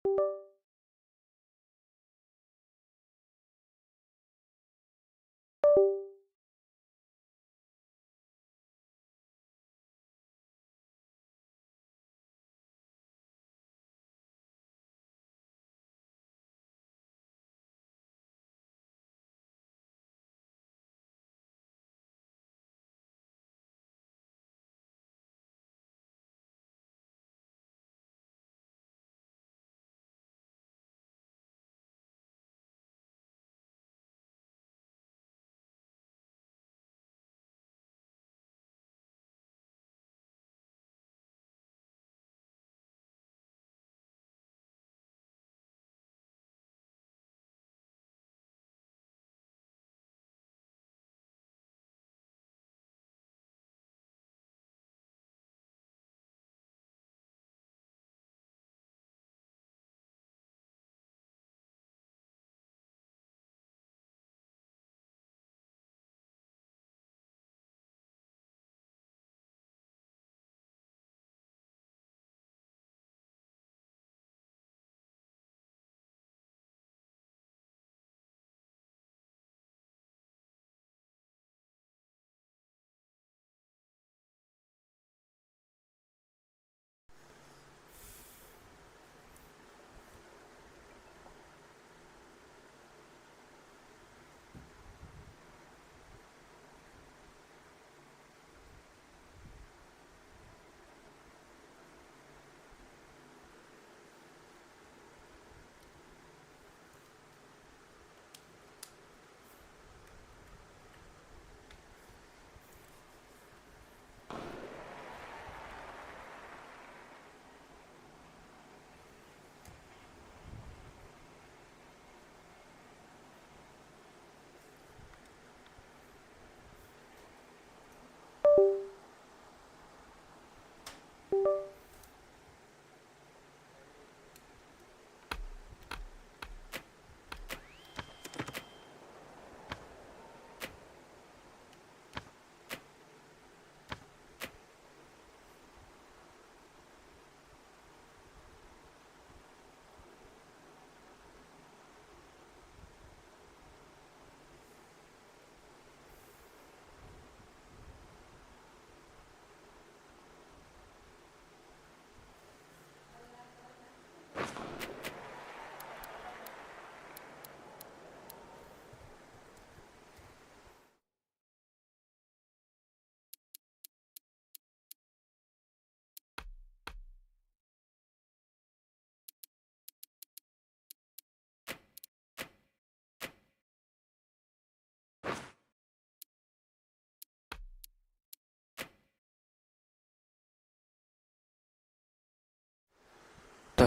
तो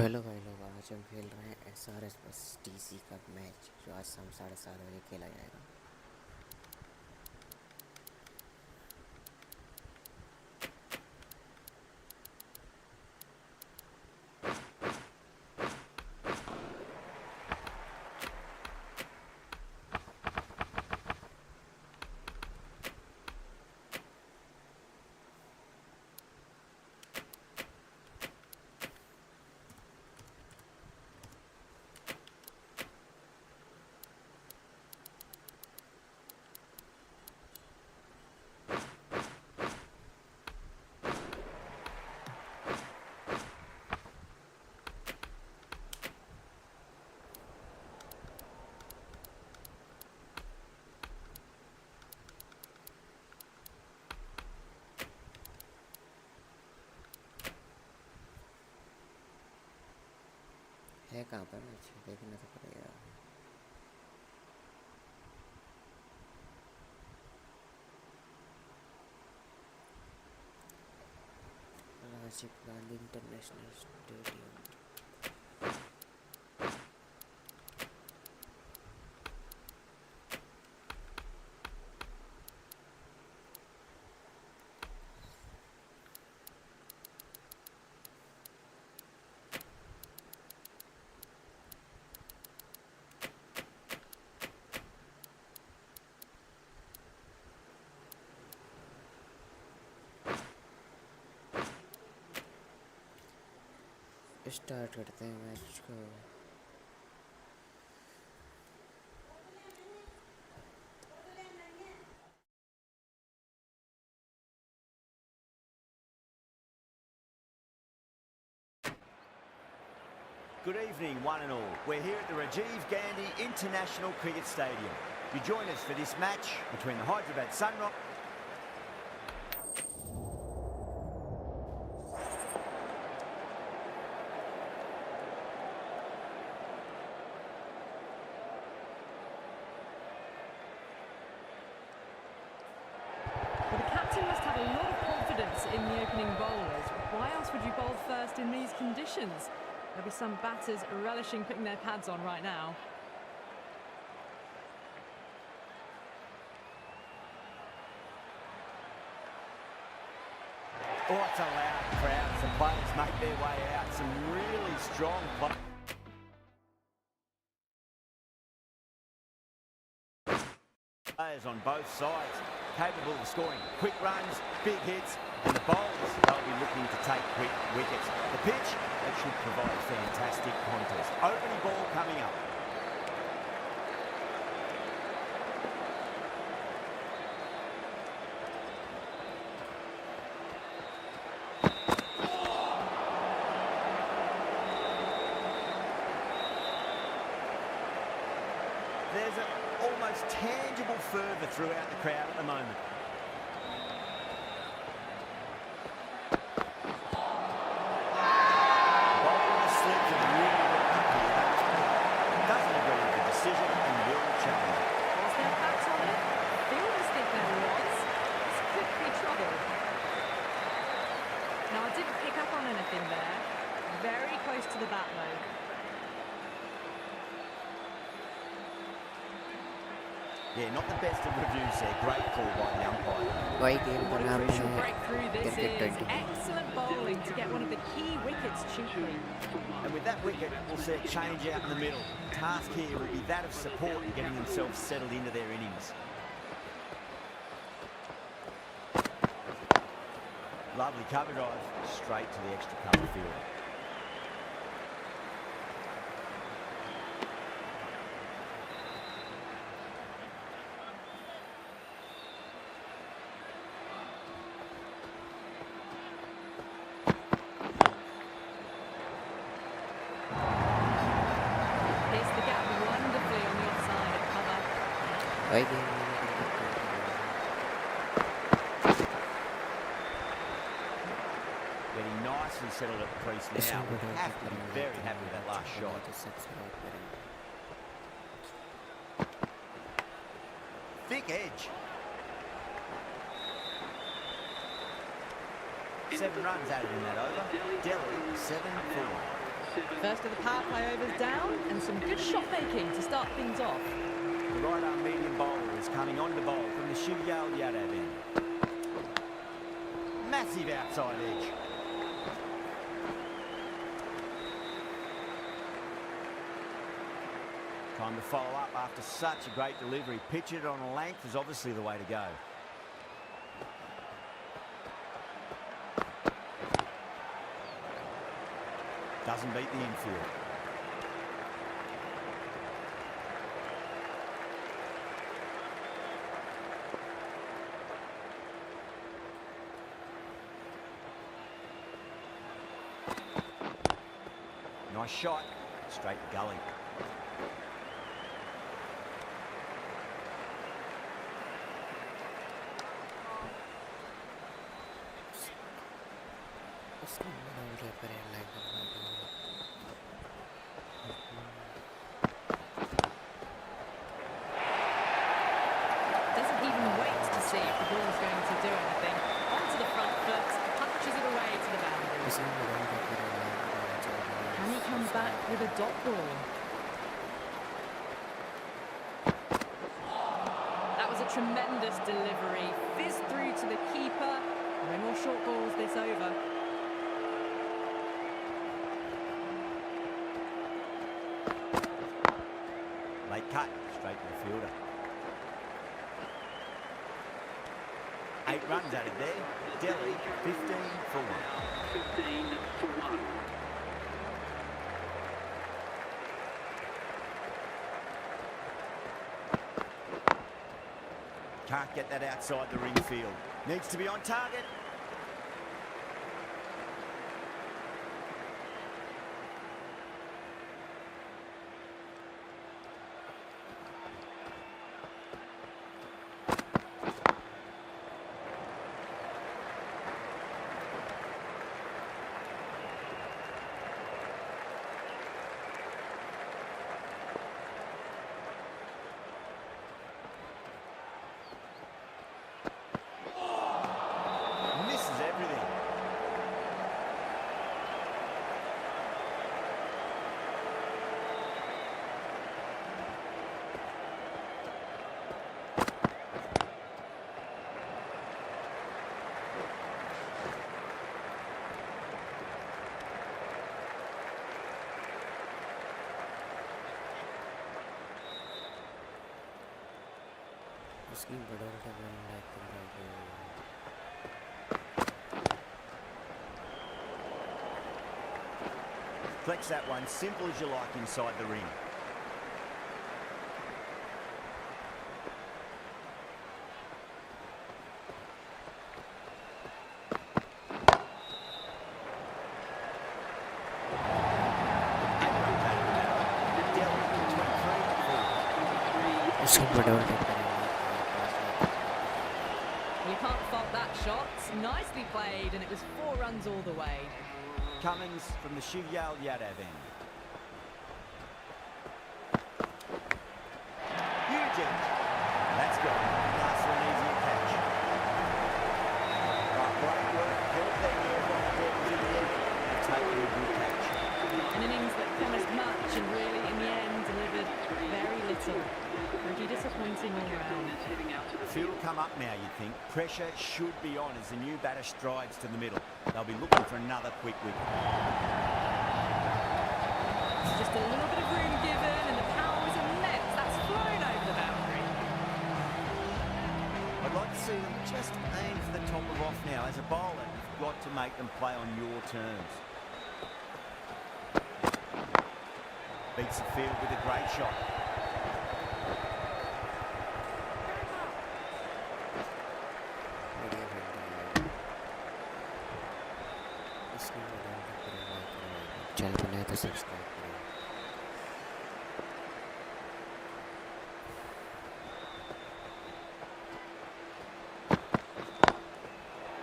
हेलो भाई लोग, आज हम खेल रहे हैं SRH बस TC का मैच जो आज शाम 7:30 बजे खेला जाएगा। है कहाँ पर मैच, देखना तो पड़ेगा। Rajiv Gandhi international stadium. Start करते हैं मैच को। Good evening, one and all. We're here at the Rajiv Gandhi International Cricket Stadium. You join us for this match between the Hyderabad Sunrise. Well, the captain must have a lot of confidence in the opening bowlers. Why else would you bowl first in these conditions? There'll be some batters relishing putting their pads on right now. Oh, it's a loud crowd. Some players make their way out. Some really strong players on both sides, capable of scoring quick runs, big hits, and the bowlers, they'll be looking to take quick wickets. The pitch, it should provide a fantastic contest. Opening ball coming up. There's an almost tangible fervour throughout the crowd at the moment. Bowling the slips and really got up here. Doesn't agree with the decision and will challenge it. Was there bats on it? Fielders think there was. This could be trouble. Now, I didn't pick up on anything there. Very close to the bat, though. Yeah, not the best of reviews there. Great call by the umpire. भाई game का What a नाम crucial है breakthrough this cricket is. 20। Excellent bowling to get one of the key wickets cheaply. And with that wicket, we'll see a change out in the middle. The task here will be that of support and getting themselves settled into their innings. Lovely cover drive, straight to the extra cover field. Hits the gap wonderfully on the offside at cover. भाई game Getting nicely settled at the crease now. We have to be very happy with that last shot. तो subscribe करें। Thick edge. 7 runs added in that over. Delhi 7-4. First of the power play overs down, and some good shot making to start things off. The right arm medium bowler is coming on to bowl from the Shivyal Yadav end. Massive outside edge. Time to follow up after such a great delivery. Pitch it on a length is obviously the way to go. Doesn't beat the infield. Nice shot, straight gully. उसका नाम क्या करें like Doesn't even wait to see if the ball's going to do anything. Onto the front foot, punches it away to the boundary. उसका नाम क्या करें Can he come back with a dot ball? That was a tremendous delivery. Fizzed through to the keeper. No more short balls this over. Late cut, straight to the fielder. 8 runs added there. Delhi 15-1. 15-1. Can't get that outside the ring field. Needs to be on target. Misses everything. उसकी बदौलत run like कर रहा है। Flex that one, simple as you like inside the ring. उसकी बदौलत You can't fault that shot. Nicely played, and it was 4 runs all the way. Cummins from the Shivyal Yadav end. Huge edge. That's gone. Nice for an easier catch. Great work. Held their nerve on the ball to the end. And taken a good catch. An innings that promised much and really, in the end, delivered very little. Pretty disappointing all round. The field will come up now, you'd think. Pressure should be on as the new batter strides to the middle. They'll be looking for another quick wicket. It's just a little bit of room given, and the power was immense. That's flown over the boundary. I'd like to see them just aim for the top of off now. As a bowler, you've got to make them play on your terms. Beats the field with a great shot. Channel पर नया तो subscribe करें।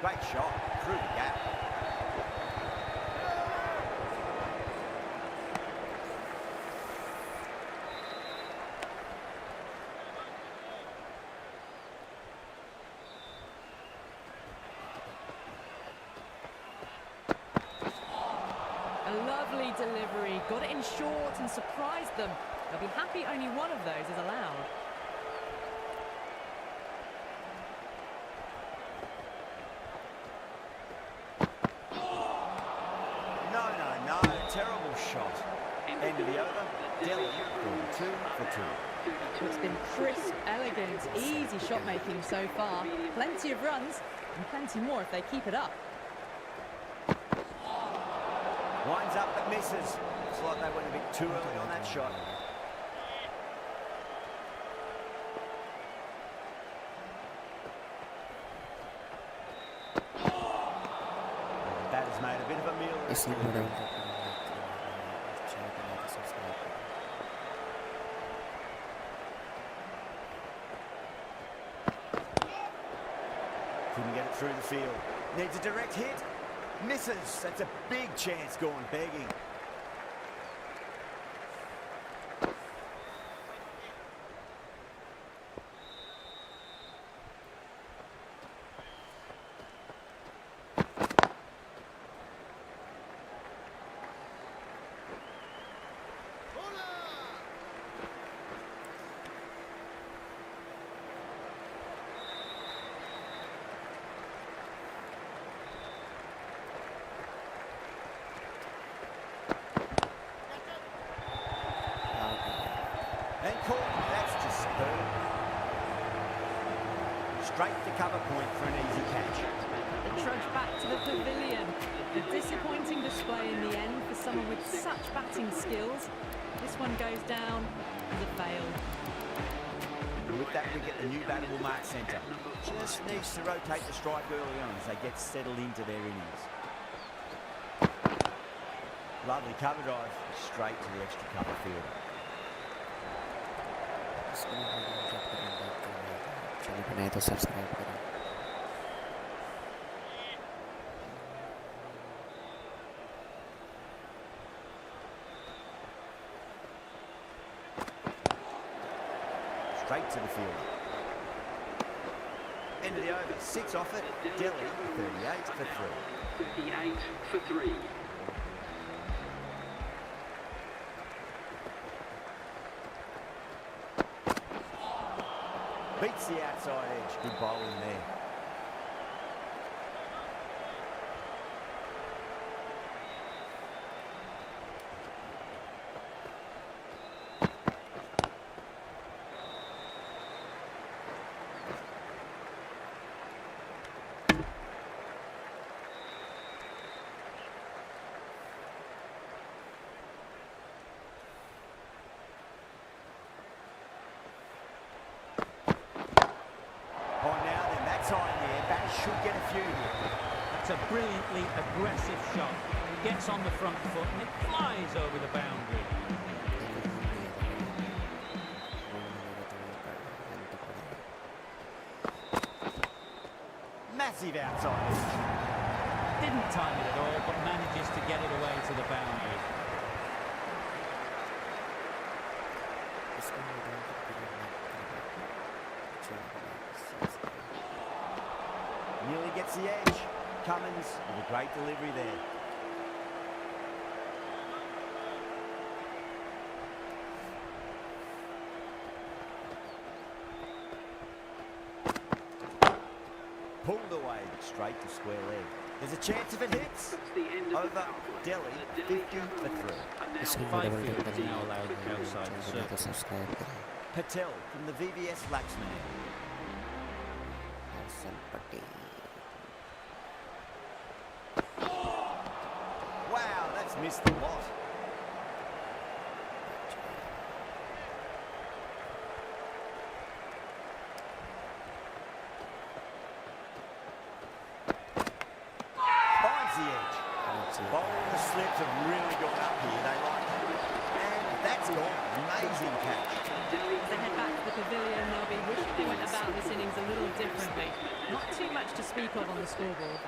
Great shot through the gap. A lovely delivery, got it in short and surprised them. They'll be happy only one of those is allowed. No, terrible shot. End of the over. Delhi going 2 for 2. It's been crisp, elegant, easy shot making so far. Plenty of runs and plenty more if they keep it up. Winds up but misses. Looks like they went a bit too early on that shot. The batter's made a bit of a meal of इसकी it. बदौलत channel पर नया तो subscribe करें। Couldn't get it through the field. Needs a direct hit. Misses. That's a big chance gone begging. And caught. That's just superb. Straight to cover point for an easy catch. The trudge back to the pavilion. A disappointing display in the end for someone with such batting skills. This one goes down as a fail. And with that wicket, the new batter will mark centre. Just needs to rotate the strike early on as they get settled into their innings. Lovely cover drive, straight to the extra cover fielder. Channel बनाए तो subscribe करें. Straight to the fielder. End of the over, 6 off it. Delhi, 38 for 3. 38 for 3. Beats the outside edge. Good bowling there. Should get a few here. That's a brilliantly aggressive shot. It gets on the front foot and it flies over the boundary. Massive outside edge. Didn't time it at all, but manages to get it away to the boundary. Nearly gets the edge. Cummins with a great delivery there. Pulled away straight to square leg. There's a chance if it hits. Over Delhi, 50 for 3. 5 fielders now allowed outside the circle. Subscribe करें. Patel from the VVS Laxman. Hasan Patel. Wow, that's missed the lot. Finds the edge. Bowling the slips have really gone up here. They like it. And that's gone. Amazing catch. As they head back to the pavilion, they'll be wishing they went about this innings a little differently. Not too much to speak of on the scoreboard.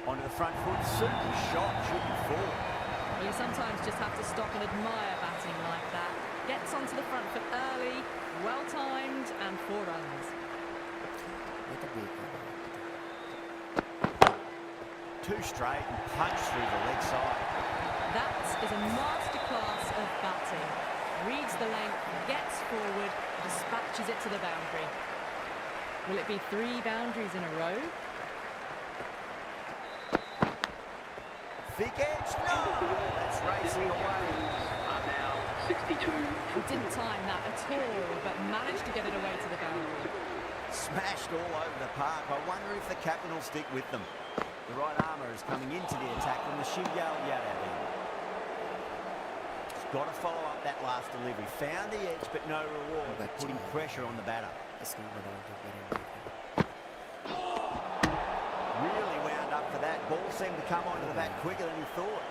Onto the front foot. Super shot. Should be four. Well, you sometimes just have to stop and admire batting like that. Gets onto the front foot early, well timed, and 4 runs. Two straight and punch through the leg side. That is a masterclass of batting. Reads the length, gets forward, dispatches it to the boundary. Will it be 3 boundaries in a row? Thick edge. No! That's racing away. Are now 62 He didn't time that at all, but managed to get it away to the boundary. Smashed all over the park. I wonder if the captain will stick with them. The right armour is coming into the attack from the Shivyal Yadav end. He's got to follow up that last delivery. Found the edge, but no reward. Putting pressure on the batter. Really wound up for that. Ball seemed to come onto the bat quicker than he thought.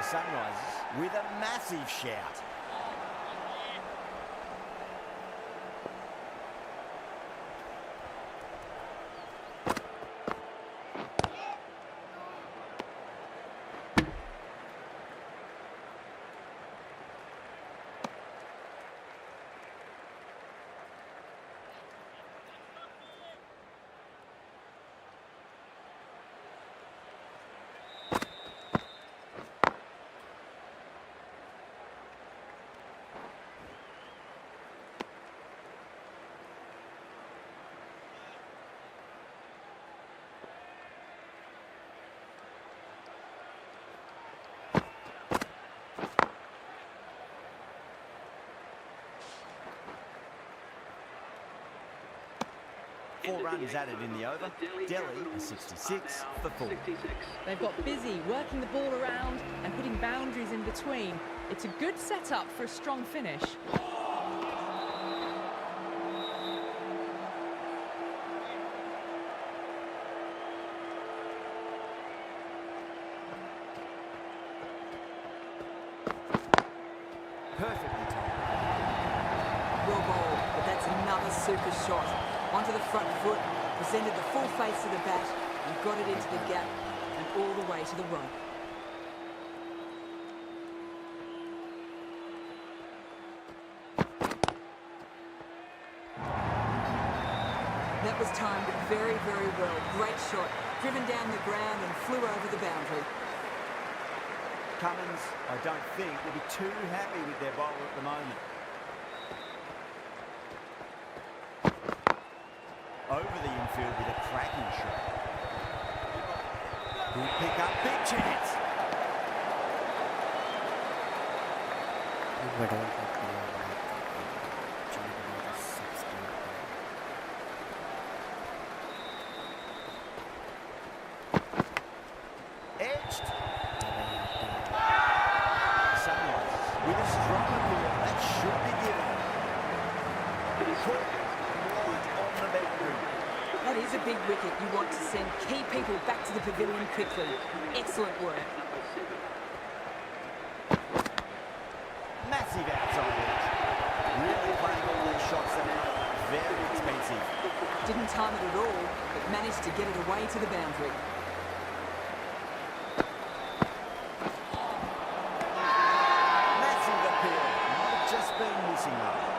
Sunrisers with a massive shout. 4 runs added in the over. Delhi a 66 for 4. 66. They've got busy working the ball around and putting boundaries in between. It's a good setup for a strong finish. Perfectly timed. Well bowled, but that's another super shot. Onto the front foot, presented the full face of the bat and got it into the gap and all the way to the rope. That was timed very, very well. Great shot. Driven down the ground and flew over the boundary. Cummins, I don't think, will be too happy with their bowler at the moment. Over the infield with a cracking shot. Good pick up, big chance. Edged. Sunrise with a strong appeal. That should be given. Caught right on the boundary. That is a big wicket. You want to send key people back to the pavilion quickly. Excellent work. Massive outside edge. Really playing all these shots that are very expensive. Didn't time it at all, but managed to get it away to the boundary. Massive appeal. Might have just been missing though.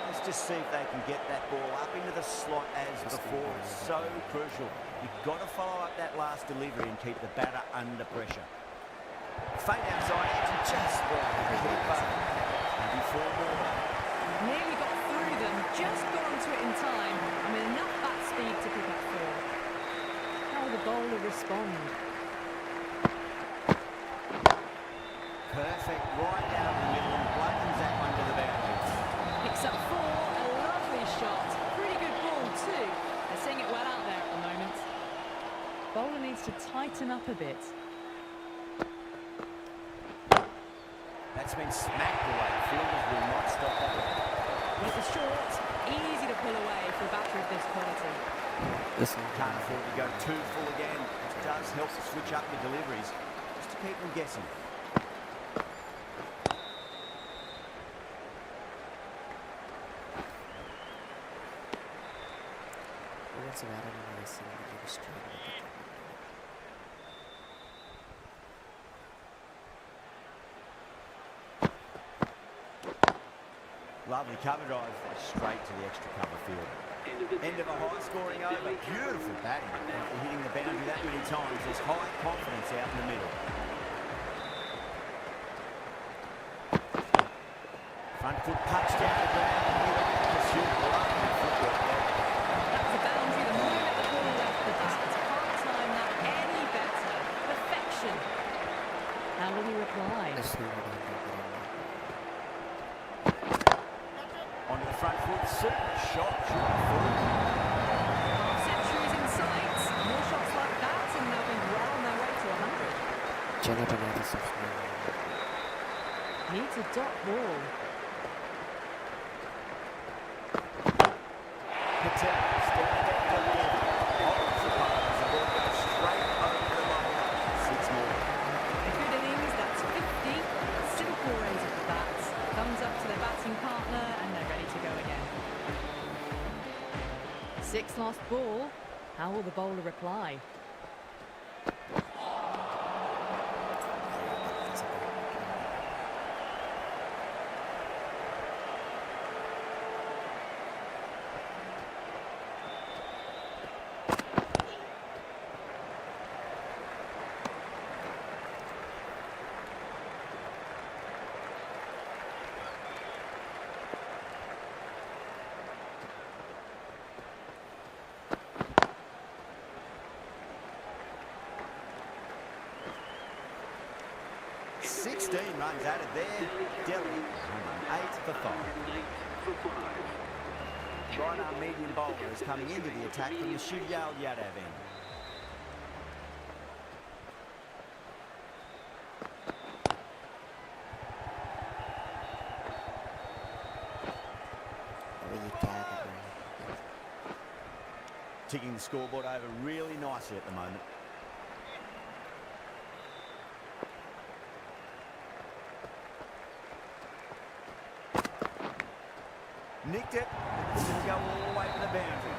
Let's just see if they can get that ball up into the slot as before. It's so crucial. You've got to follow up that last delivery and keep the batter under pressure. Fade outside edge and just keeper. Maybe 4 more. Nearly got through them, just got onto it in time, and with enough bat speed to pick up 4. How will the bowler respond? Perfect, right down the middle and blackens that one to the boundary. Picks up 4, a lovely shot. Pretty good ball too. They're seeing it well out there at the moment. Bowler needs to tighten up a bit. That's been smacked away. Fielders will not stop that one. It was short, easy to pull away for a batter of this quality. Can't afford to go too full again, which does help to switch up the deliveries, just to keep them guessing. Lovely cover drive, straight to the extra cover field. End of a high-scoring over. Beautiful batting. After hitting the boundary that many times, there's high confidence out in the middle. Front foot punched down the ground. Pursuit. Lovely footwork there. That's a boundary the moment the ball left the bat. Can't time that any better. Perfection. How will he reply? Onto the front foot, super shot, shooting forward. Centuries in sight. More shots like that and they'll be well on their way to 100. Needs a dot ball. Patel, standing up again. Holds the ball as the ball goes straight over the line. 6 more. A good innings, that's 50. Simple raise of the bats. Thumbs up to their batting partner and they're ready to go again. 6 last ball. How will the bowler reply? Runs added there. Delhi 8 for 5. 8 for 5. Right arm medium bowler is coming into the attack from the Shivyal Yadav end. अबे ये क्या कर रहा है? Ticking the scoreboard over really nicely at the moment. Nicked it. It's going to go all the way to the boundary.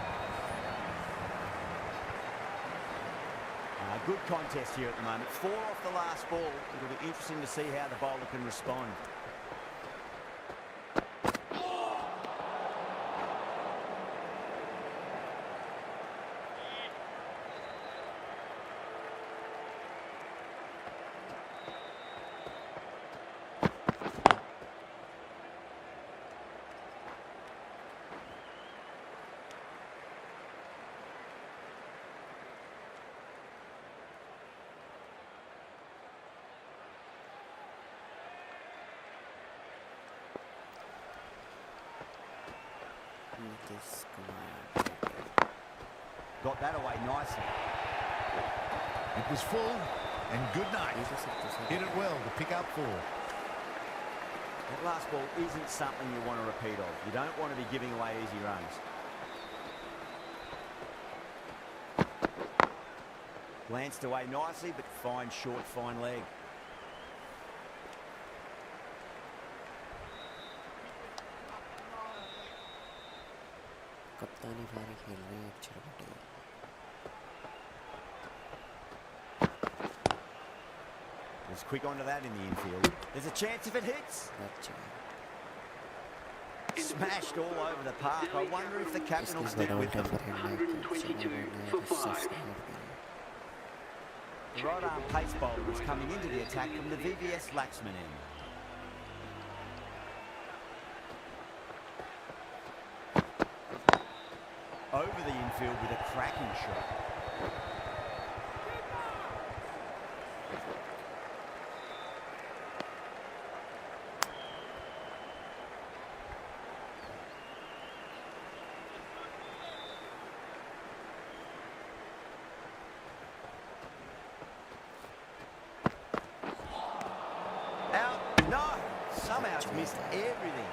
Good contest here at the moment. 4 off the last ball. It'll be interesting to see how the bowler can respond. This Got that away nicely. It was full, and good night. Hit it well to pick up 4. That last ball isn't something you want to repeat of. You don't want to be giving away easy runs. Glanced away nicely, but fine short, fine leg. कप्तानी बारी खेल रहे हैं अक्षर Patel. Was quick onto that in the infield. There's a chance if it hits. अच्छा. Smashed all over the park. I wonder if the captain will इसकी stick बड़ा with them. उल्टा पर है 122 for 5. The right arm pace bowler is coming into the attack from the VVS Laxman end. Over the infield with a cracking shot. Out. No. Somehow it's missed everything.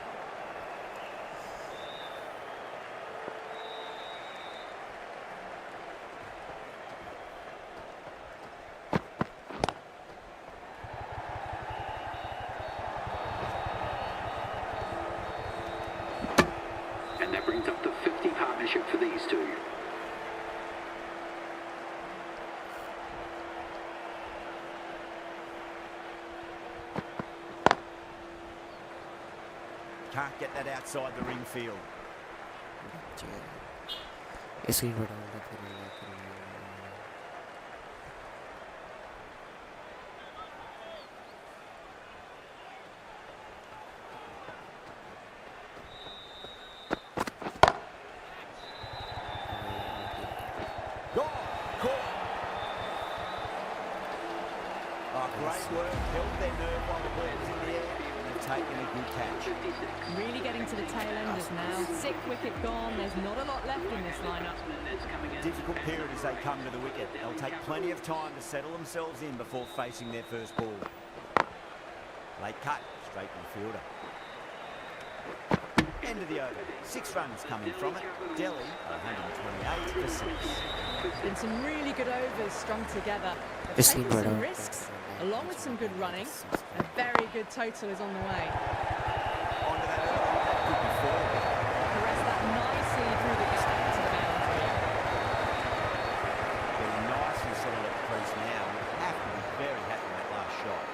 And that brings up the 50 partnership for these two. Can't get that outside the ring field. इसकी बड़ा उल्टा पर है. Great work, held their nerve while the ball was in the air, and they've taken a good catch. 56. Really getting to the tail enders now. 6th wicket gone. There's not a lot left in this lineup. It's coming in. Difficult period as they come to the wicket. They'll take plenty of time to settle themselves in before facing their first ball. Late cut, straight to the fielder. End of the over. 6 runs coming from it. Delhi, 128 for 6. Been some really good overs strung together. They've इसकी taken some बड़ा risks, along with some good running. A very good total is on the way. Onto that early, that could be 4. Caress that nicely through the gap to the boundary. They're nicely settled at the crease now. They have to be very happy with that last shot.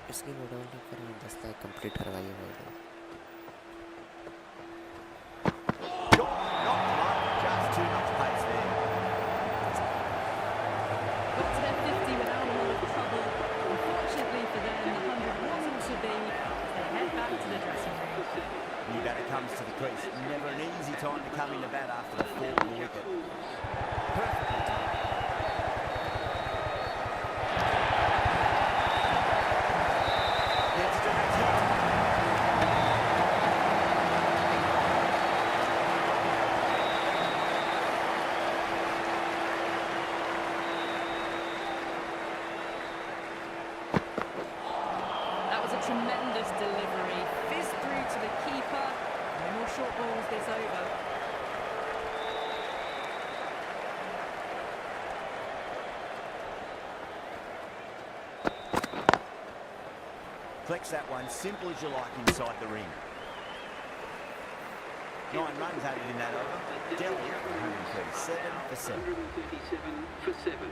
इसकी बड़ा उल्टा पर है 10 lakh complete करवाइए भाई. Not quite, just too much pace there. Got to their 50 without a lot of trouble. Unfortunately for them, the 100 wasn't to be as they head back to the dressing New batter comes to the crease. Never an easy time to come into bat after the fall of the wicket. Perfectly timed. There's a direct hit. That was a tremendous delivery. Fizzed through to the keeper. No more short balls this over. Flex that one, simple as you like, inside the ring. 9 runs added in that over. Delhi, 137 for 7. 137 for 7.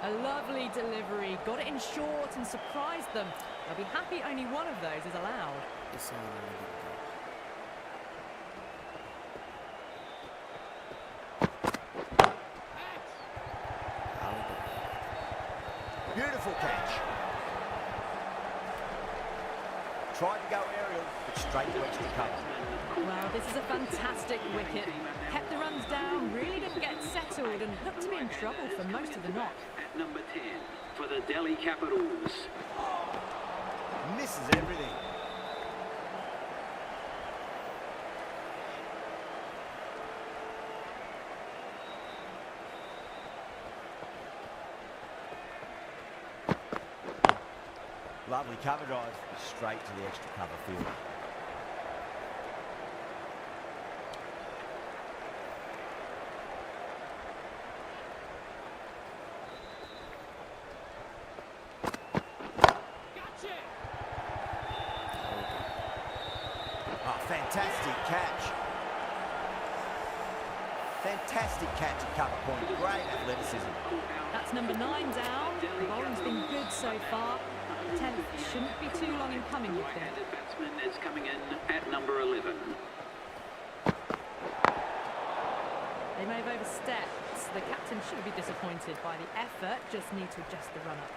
A lovely delivery. Got it in short and surprised them. They'll be happy only one of those is allowed. इसे Beautiful catch. Tried to go aerial, but straight to extra cover. Wow, this is a fantastic wicket. Kept the runs down, really didn't get settled and looked to be in trouble for most of the knock. At number 10 for the Delhi Capitals. Misses everything. Lovely cover drive, straight to the extra cover field. Oh, fantastic catch. Fantastic catch at cover point. Great athleticism. That's number 9 down. The bowling's been good so far. 10th shouldn't be too long in coming, you think. Right-handed batsman is coming in at number 11. They may have overstepped. The captain should be disappointed by the effort. Just need to adjust the run-up.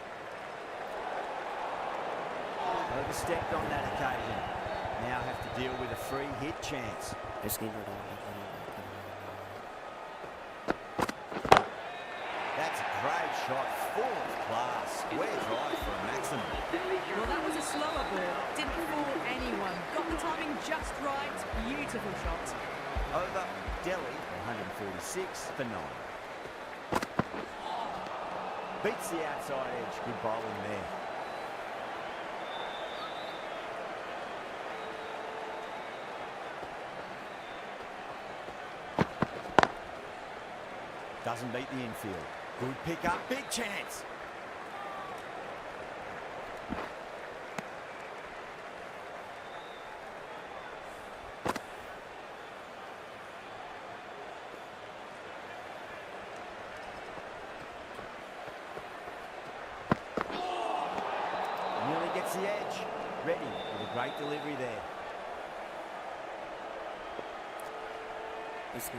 Overstepped on that occasion. Now have to deal with a free hit chance. इसकी बढ़ा That's a great shot, full of class. Square drive for a maximum. Well, that was a slower ball. Didn't fool anyone. Got the timing just right. Beautiful shot. Over Delhi, 146 for 9. Beats the outside edge. Good bowling there. Doesn't beat the infield. Good pick up, big chance. Nearly gets the edge. Ready with a great delivery there. इसकी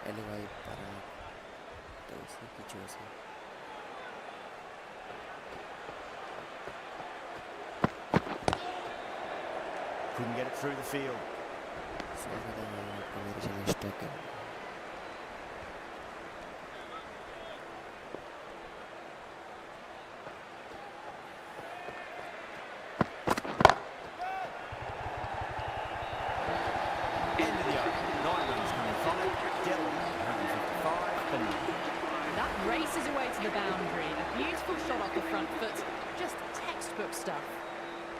LY para तो इसी की choice है Couldn't get it through the field. आपको मेरे channel stuck है End of the over. 9 runs coming from it. Delhi, 155 for 9. That races away to the boundary. A beautiful shot off the front foot. Just textbook stuff.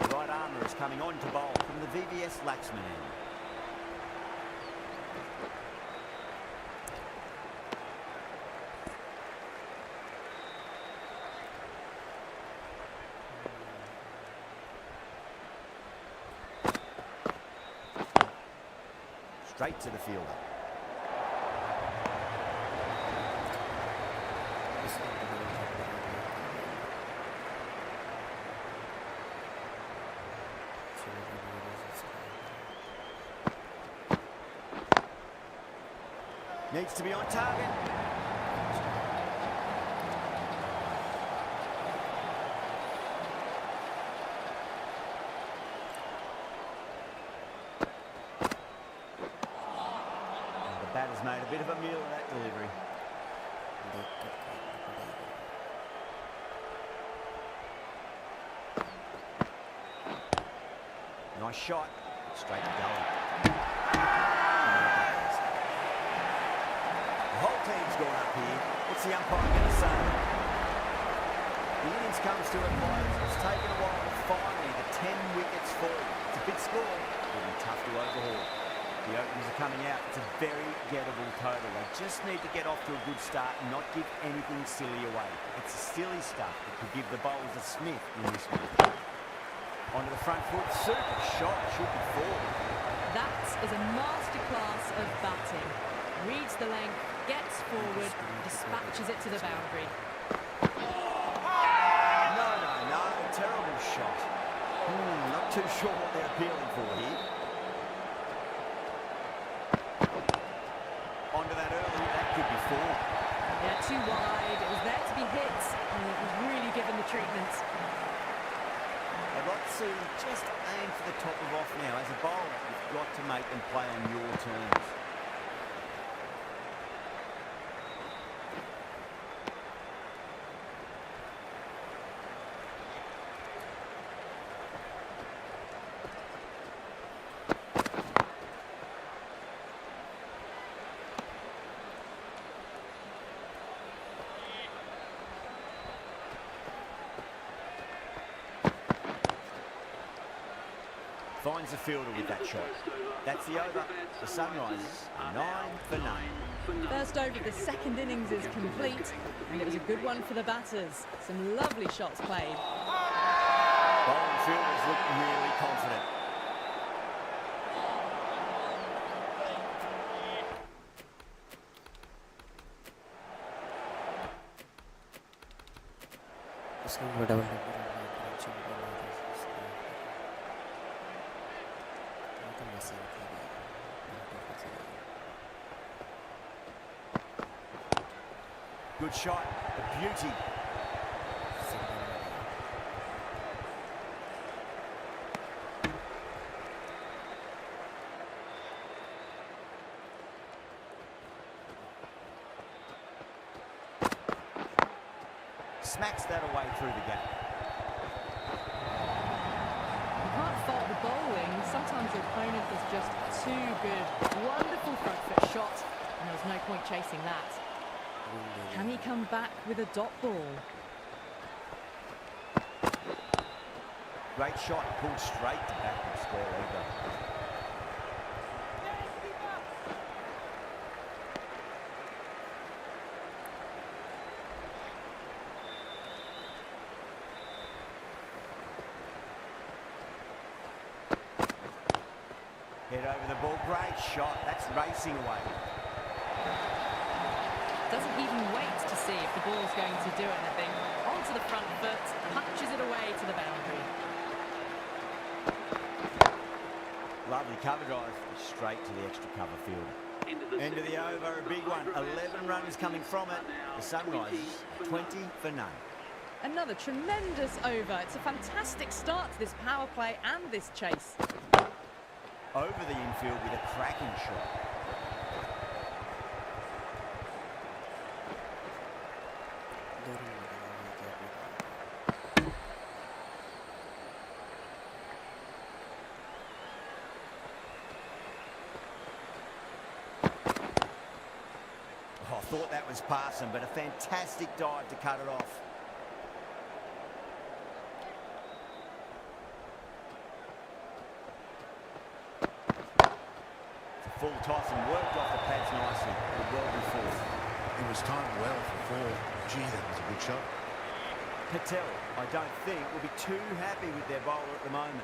The right armour is coming on to bowl from the VVS Laxman end. straight to the fielder. Needs to be on target. The batter's made a bit of a meal of that delivery. Nice shot. Straight to gully. The whole team's gone up here. What's the umpire going to say? The innings comes to a close. It's taken a while, but finally the 10 wickets fall. It's a big score. It'll be tough to overhaul. The openers are coming out. It's a very gettable total. They just need to get off to a good start and not give anything silly away. It's the silly stuff that could give the bowlers a sniff in this one. Onto the front foot. Super shot. Should be forward. That is a masterclass of batting. Reads the length, gets forward, dispatches it to the boundary. No. Terrible shot. Not too sure what they're appealing for here. Onto that early. That could be four. Yeah, too wide. It was there to be hit, and it was really given the treatment. I'd like to see them just aim for the top of off now. As a bowler, you've got to make them play on your terms. Finds the fielder with that shot. That's the over. The Sunrisers are 9 for 9. First over of the second innings is complete, and it was a good one for the batters. Some lovely shots played. Bowling fielders look really confident. Good shot, a beauty. Smacks that away through the gap. You can't fault the bowling. Sometimes your opponent is just too good. Wonderful front foot shot, and there's no point chasing that. Can he come back with a dot ball? Great shot, pulled straight to backward square leg. Head over the ball, great shot. That's racing away. Doesn't even wait to see if the ball's going to do anything. Onto the front foot, punches it away to the boundary. Lovely cover drive, straight to the extra cover field. End of the over, a big one. 11 runs coming from it. The Sunrisers, 20 for 9. Another tremendous over. It's a fantastic start to this power play and this chase. Over the infield with a cracking shot. I thought that was passing, but a fantastic dive to cut it off. It's a full toss and worked off the pads nicely. Well before. It was timed well for four. Gee, that was a good shot. Patel, I don't think, will be too happy with their bowler at the moment.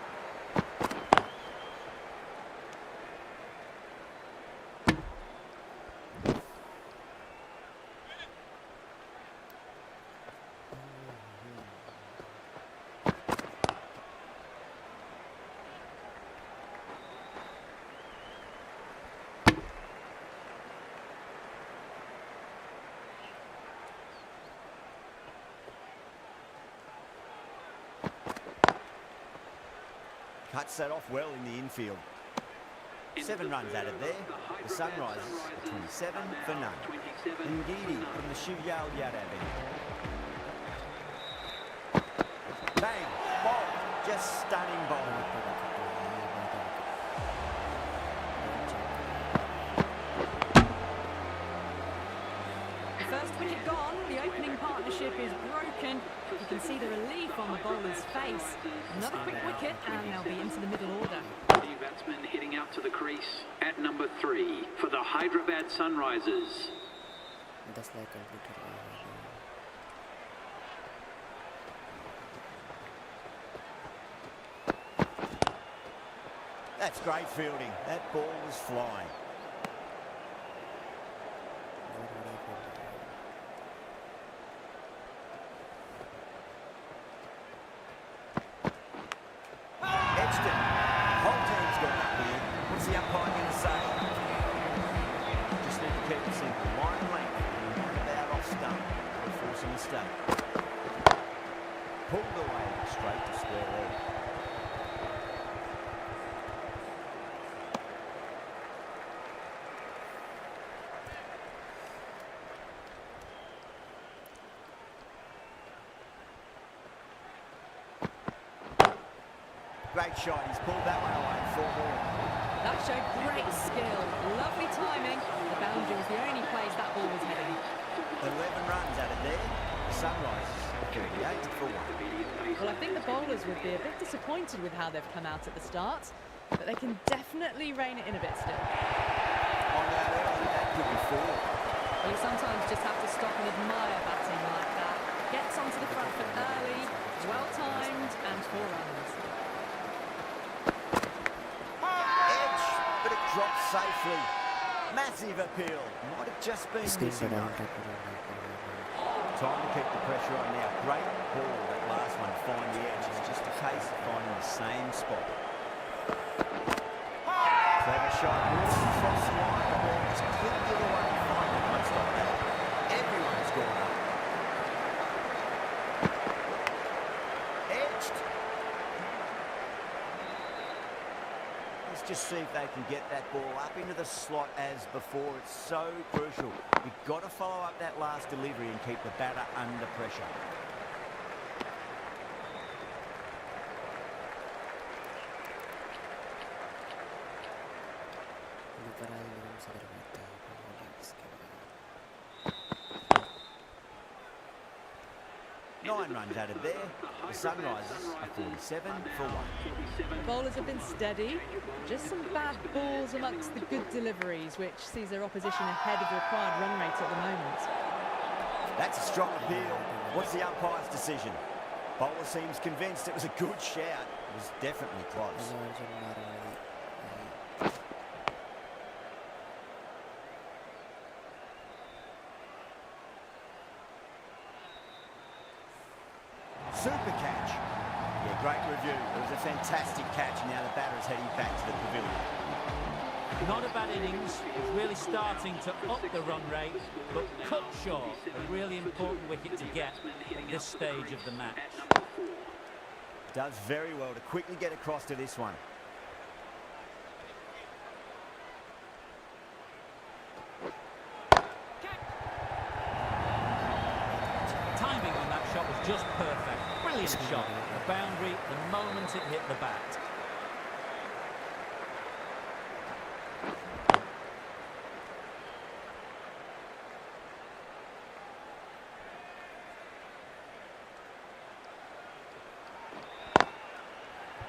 Cuts that off well in the infield. 7 runs added there. The Sunrisers are 27 for none. Ngidi from the Shivyal Yadav. Bang! Ball! Just stunning bowling. The first wicket gone, the opening partnership is broken. You can see the relief on the bowler's face. Another quick wicket and they'll be into the middle order. New batsman heading out to the crease at number 3 for the Hyderabad Sunrisers. 10 lakh complete कर रहा है। That's great fielding. That ball was flying. Edged. Whole team's got up here. What's the umpire going to say? Just need to keep it simple. Line length. About off stump. Or force a mistake. Pulled away straight to square leg. Great shot. He's pulled that one away. 4 more. That showed great skill, lovely timing. The boundary was the only place that ball was heading. 11 runs added there. The Sunrisers 38 for 1. Well, I think the bowlers would be a bit disappointed with how they've come out at the start, but they can definitely rein it in a bit still. On that early, that could be 4. Well, you sometimes just have to stop and admire batting like that. Gets onto the front foot early, well timed, and 4 runs. Edge, but it dropped safely. Massive appeal. Might have just been screen missing पे down one. Tap करना है। Time to keep the pressure on now. Great ball, that last one. Find the edge. It's just a case of finding the same spot. Clever shot. Cross the line. The ball just clipped it away. Fine, it won't stop that. Everyone's gone up. Edged. Let's just see if they can get that ball up into the slot as before. It's so crucial. You've got to follow up that last delivery and keep the batter under pressure. ऊपर आए लोगों से करवाते हैं इसके बाद 9 runs added there. The Sunrisers are 47 for 1. The bowlers have been steady, just some bad balls amongst the good deliveries, which sees their opposition ahead of the required run rate at the moment. That's a strong appeal. What's the umpire's decision? Bowler seems convinced it was a good shout. It was definitely close. मनोरंजन मारा है। Super catch. Yeah, great review. It was a fantastic catch. Now the batter's heading back to the pavilion. Not a bad innings. It's really starting to up the run rate, but cut short. A really important wicket to get at this stage of the match. Does very well to quickly get across to this one. Timing on that shot was just perfect. Brilliant shot. The boundary the moment it hit the bat.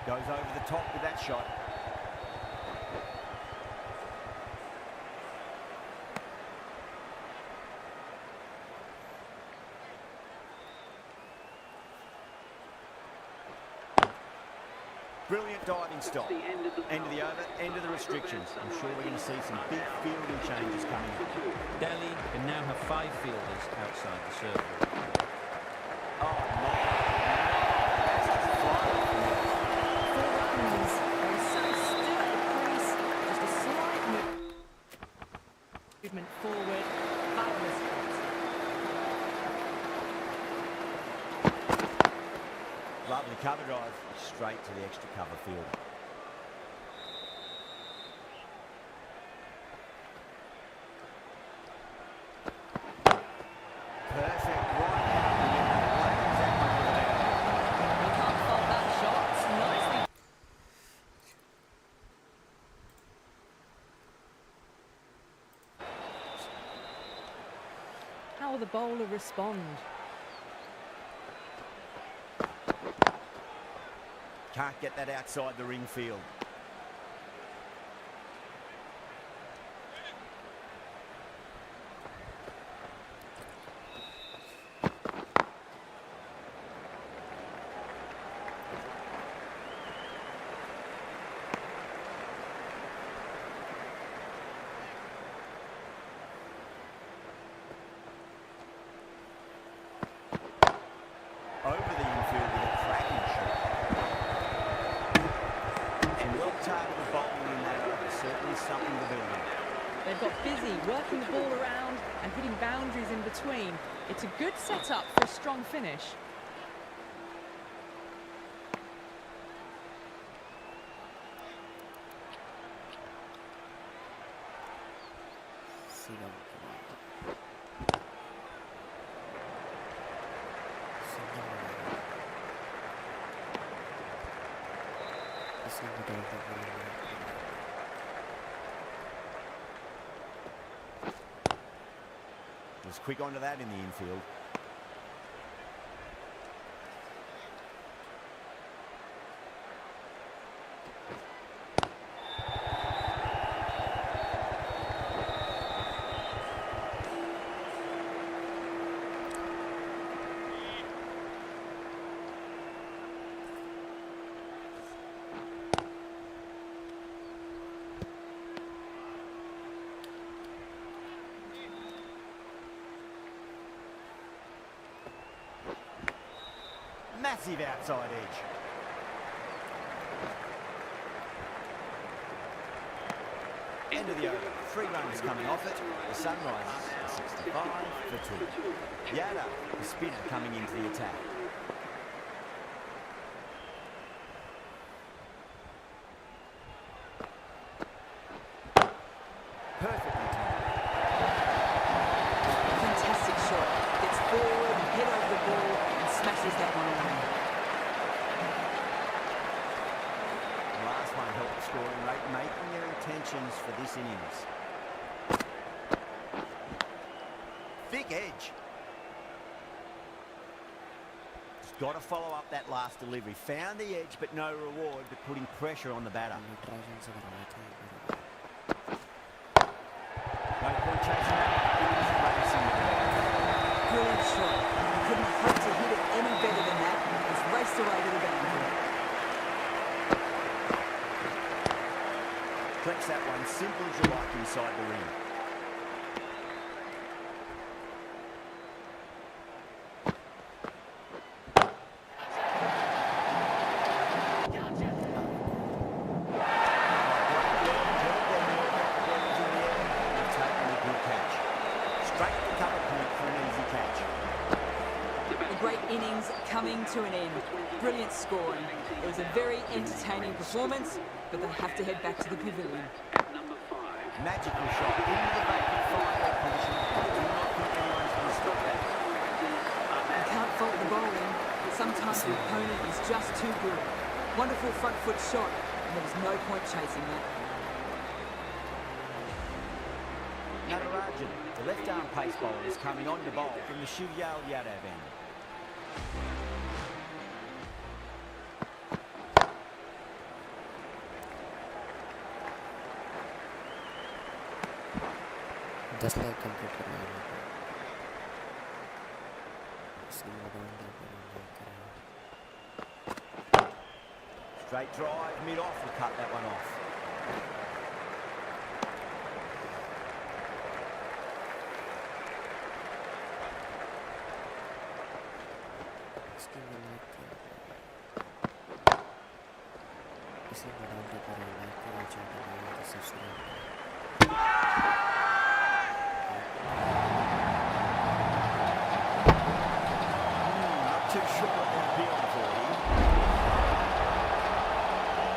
Goes over the top with that shot. Brilliant diving stop. End of the over, end of the restrictions. I'm sure we're going to see some big fielding changes coming up. Delhi can now have 5 fielders outside the circle. Oh, my. 4 runs. They so still at the crease. Just a slight movement forward. Fabulous shot. Lovely cover drive, straight to the extra cover field. how the bowler respond. Can't get that outside the ring field. Over the infield with a cracking shot. Some well-targeted bowling in that over. Certainly something to build on. They've got busy working the ball around and hitting boundaries in between. It's a good setup for a strong finish. Was quick onto that in the infield. Massive outside edge. End of the over. 3 runs coming off it. The Sunrisers are 65 for 2. Yada, the spinner, coming into the attack. Perfectly timed. Fantastic shot. Gets forward, head over the ball, and smashes that one away. The last one helped the scoring rate, making their intentions for this innings. Thick edge. He's got to follow up that last delivery. Found the edge, but no reward, but putting pressure on the batter. No point chasing that. Racing. Brilliant shot. Couldn't hope to hit it any better than that. It's raced away to the boundary. Collects that one, simple as you like, inside the ring. Innings coming to an end. Brilliant scoring. It was a very entertaining performance, but they have to head back to the pavilion. Magical shot into the vacant 5-way position. I do not think anyone's going to stop that. You can't fault the bowling. Sometimes the opponent is just too good. Wonderful front foot shot, and there was no point chasing that. Natarajan, the left-arm pace bowler, is coming on to bowl from the Shivyal Yadav end. Just like computer. Straight drive, mid-off, will cut that one off. Not too sure what they're appealing for here.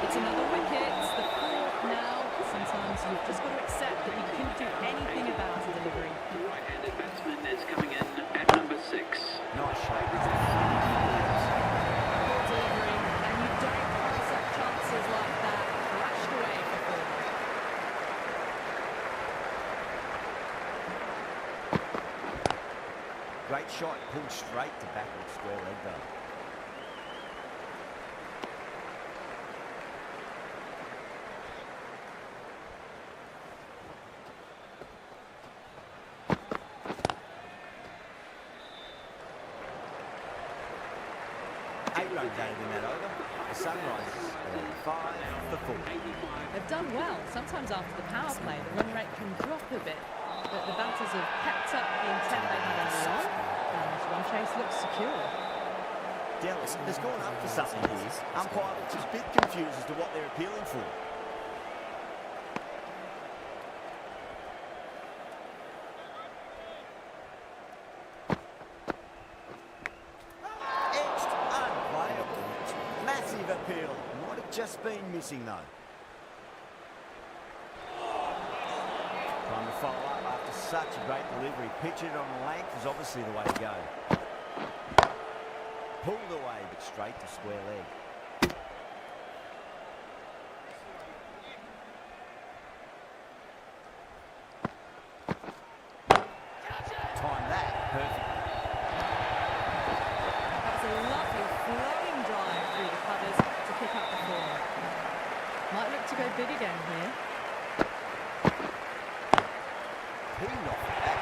It's another wicket. It's the 4th now. Sometimes you've just got to accept that you couldn't do anything about a delivery. The right-handed batsman is coming in at number 6. Nice shot. Poor delivery, and you don't pass up chances like that. Flashed away for 4. Great shot, pulled straight to backward square leg though. Runs added in that over. The Sunrisers are 5 for 4. They've done well. Sometimes after the power play, the run rate can drop a bit, but the batters have kept up the intent they had early on, and run chase looks secure. Dallas has gone up for something here. Umpire looks a bit confused as to what they're appealing for. Appeal. Might have just been missing though. Trying to follow up after such a great delivery. Pitch it on length is obviously the way to go. Pulled away but straight to square leg. Time that perfect. That's a lovely flowing drive through the covers to pick up the ball. Might look to go big again here. He knocked it back.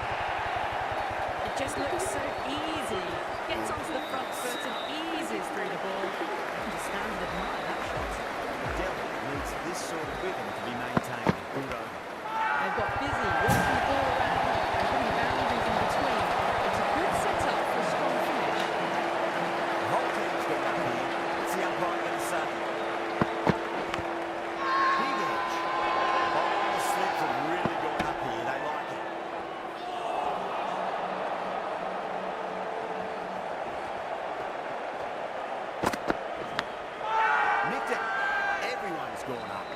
It just looks so easy. Gets onto the front foot and eases through the ball. You can just stand and admire that shot. Delhi needs this sort of rhythm to be maintained. Good over. They've got busy working the ball around and putting boundaries in between. It's a good setup for a strong finish. The whole team's got up here. What's the umpire going to say? Big edge. Oh, the slips have really gone up here. They like it. Nicked it. Everyone's gone up.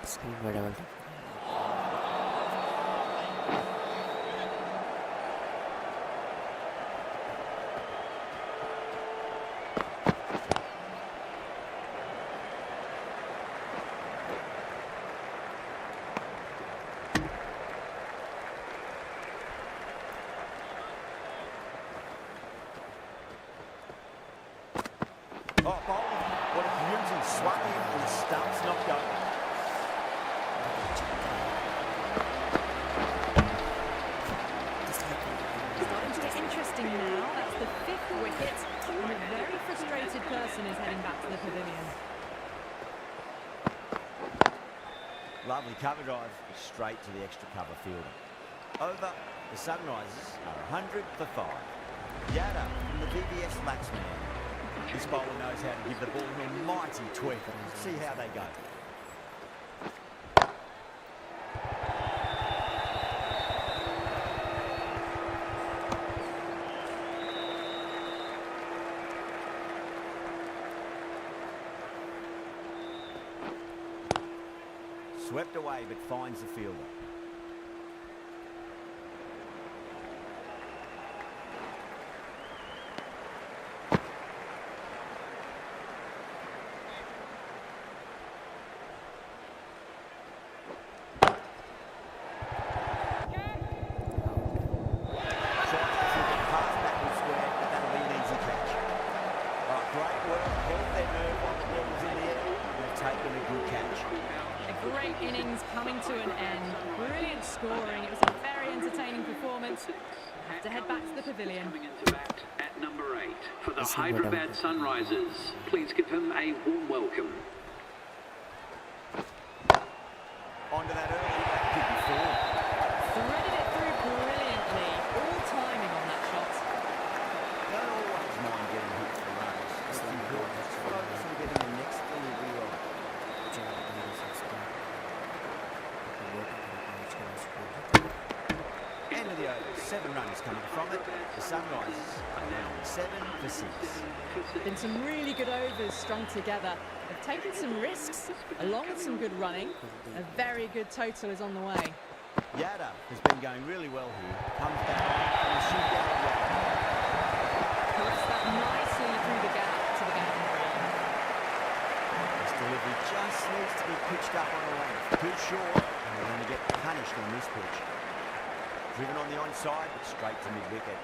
Screen by double tap. Oh, bowling. What a beauty. Swung in and the stumps knocked over. Starting to get interesting now. That's the 5th wicket, and a very frustrated person is heading back to the pavilion. Lovely cover drive, straight to the extra cover fielder. Over, the Sunrisers are 100 for 5. Yada from the VVS Laxman. This bowler knows how to give the ball an almighty tweak. See how they go. Swept away but finds the fielder. Great innings coming to an end. Brilliant scoring. It was a very entertaining performance. Have to head back to the pavilion. Coming into bat at number 8 for the Hyderabad Sunrisers. Please give him a warm welcome. Onto that early active before. Threaded it through brilliantly. All timing on that shot. Don't always mind getting hit for runs. It's important to focus on getting the next delivery right. End of the over. 7 runs coming from it. The Sunrisers are now 7 for 6. Been some really good overs strung together. They've taken some risks along with some good running. A very good total is on the way. Yada has been going really well here. Comes down and shoot down the way. Caressed that nicely through the gap to the boundary. They delivery just needs to be pitched up on a length. Too short, and they're going to get punished on this pitch. Driven on the onside, but straight to mid-wicket.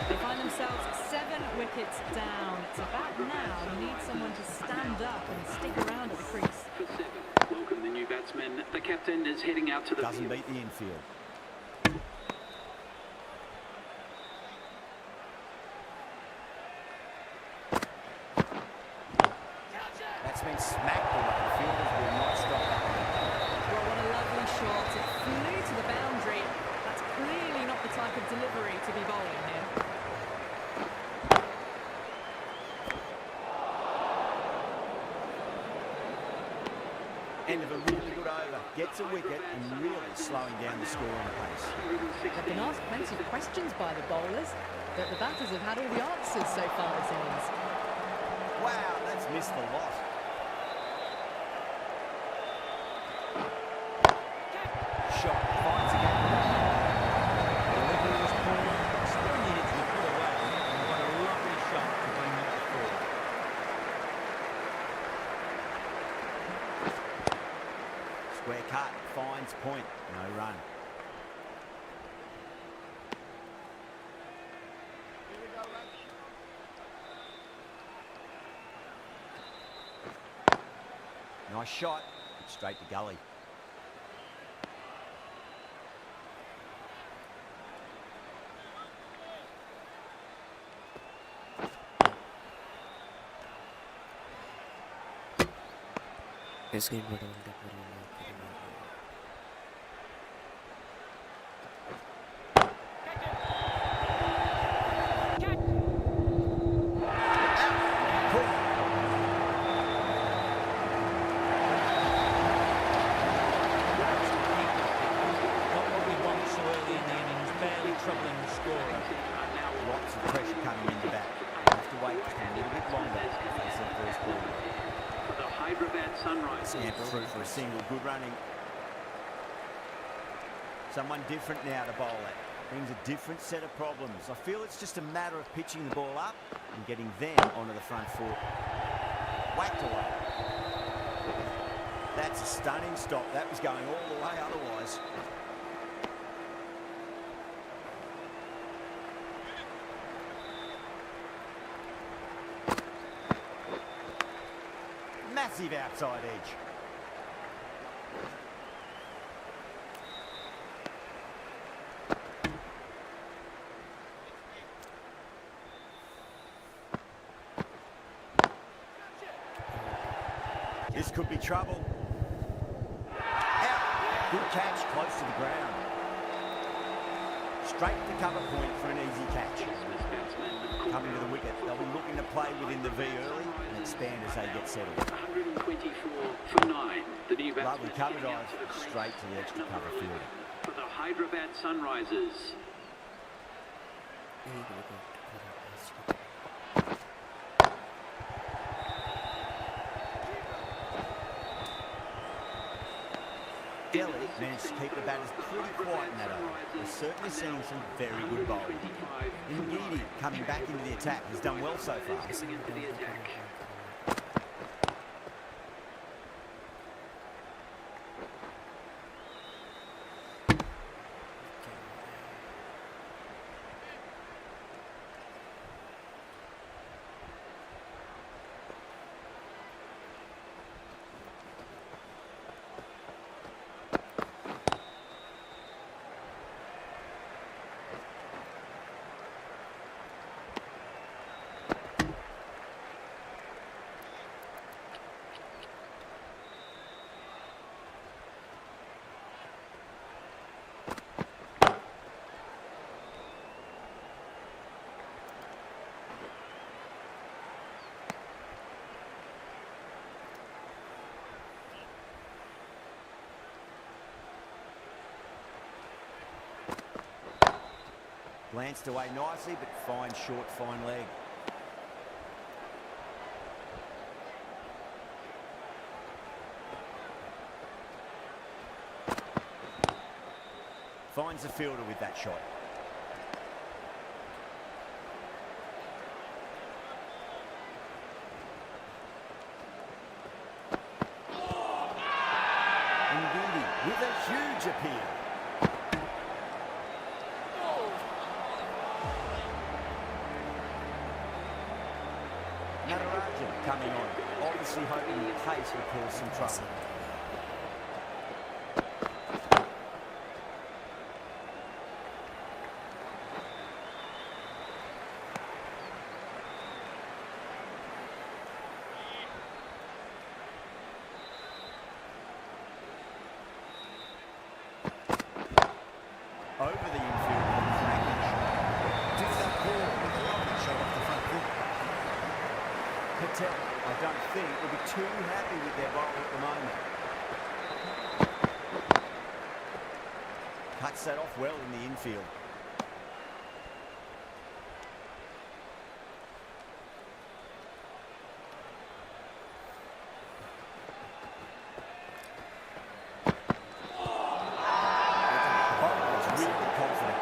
They find themselves 7 wickets down. It's about now you need someone to stand up and stick around at the crease. For 7. Welcome the new batsman. The captain is heading out to the Doesn't field. beat the infield. That's been smacked away. The fielders will not stop that. Well, what a lovely shot. It flew to the boundary. That's clearly not the type of delivery to be bowling here. End of a really good over. Gets a wicket and really slowing down the scoring pace. They've been asked plenty of questions by the bowlers, but the batters have had all the answers so far this innings. Wow, that's missed the lot. Shot. Finds again. Delivery was poor, still needed to be put away, and what a lovely shot to bring that to four. Square cut. Finds point. No run. Nice shot. Straight to gully. Screen पर उल्टा करेंगे Not what we want so early in the innings, barely troubling the scorer. Lots of pressure coming in the back. Have to wait just a little bit longer to face their first ball. For the Hyderabad Sunrisers. Snap through for a single. Good running. Someone different now to bowl at. Brings a different set of problems. I feel it's just a matter of pitching the ball up and getting them onto the front foot. Whacked away. That's a stunning stop. That was going all the way otherwise. Massive outside edge. This could be trouble. Out. Good catch, close to the ground. Straight to cover point for an easy catch. Coming to the wicket, they'll be looking to play within the V early and expand as they get settled. 124 for 9. The new batsman Lovely cover heading out dive, to the crease straight to the extra at cover number field. 11 for the Hyderabad Sunrisers. एक wicket Delhi managed to keep the batters pretty quiet in that over. We're certainly seeing some very good bowling. Ngidi coming back into the attack has done well so far. Coming into the attack. Lanced away nicely, but fine short, fine leg. Finds the fielder with that shot. Ngidi with a huge appeal. Natarajan coming on, obviously hoping the pace will cause some trouble. Over the infield, cracking shot. Did that ball with a rocket shot off the front foot. Patel, I don't think, will be too happy with their bowl at the moment. Cuts that off well in the infield. Really confident.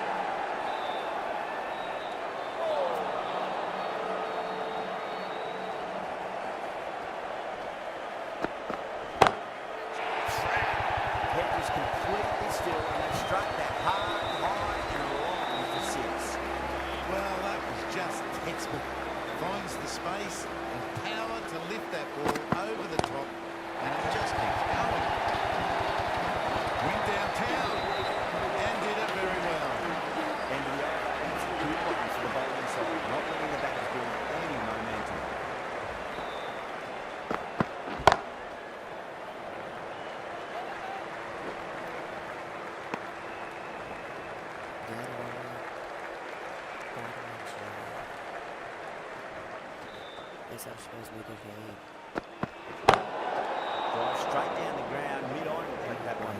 Head was completely still and they struck that hard, high and long for six. Well, that was just textbook. Finds the space and power to lift that ball over the top, and it just keeps going. Went downtown and did it very well. End of the over, and it's a good one for the bowling side, not letting the batters build any momentum. SRH was with a game. Drive straight down the ground, mid-on, will take that one.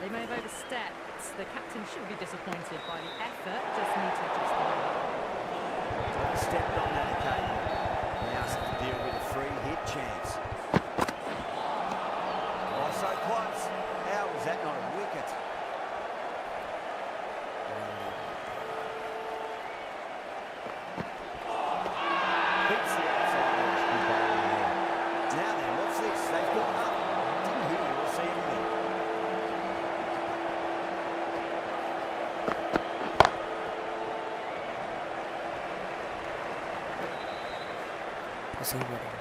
They may have overstepped. The captain should be disappointed by the effort. Just need to adjust the line. Stepped on that occasion. Now has to deal with a free hit chance. Oh, so close. How was that not a wicket? Beats the outside edge. Good bowling there. Now then, what's this? They've gone up. Didn't hear or see anything. Así bueno.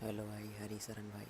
Hello भाई हरी शरण भाई।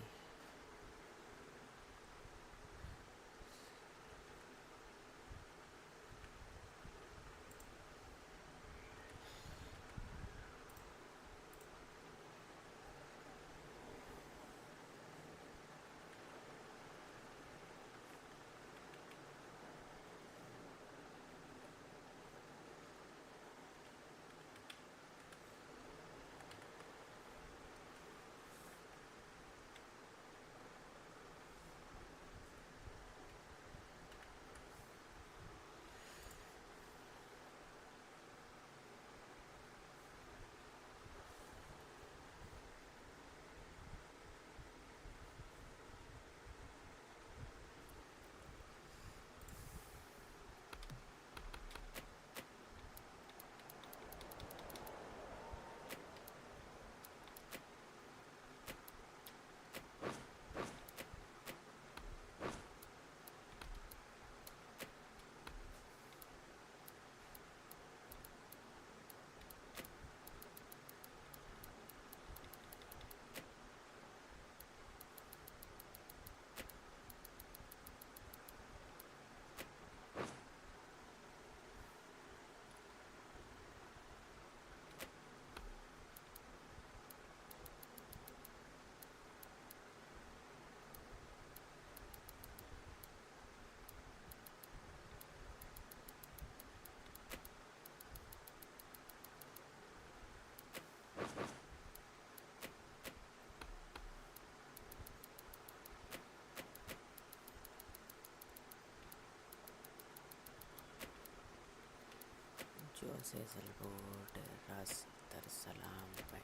जो से सलबोट रस तर सलाम भाई।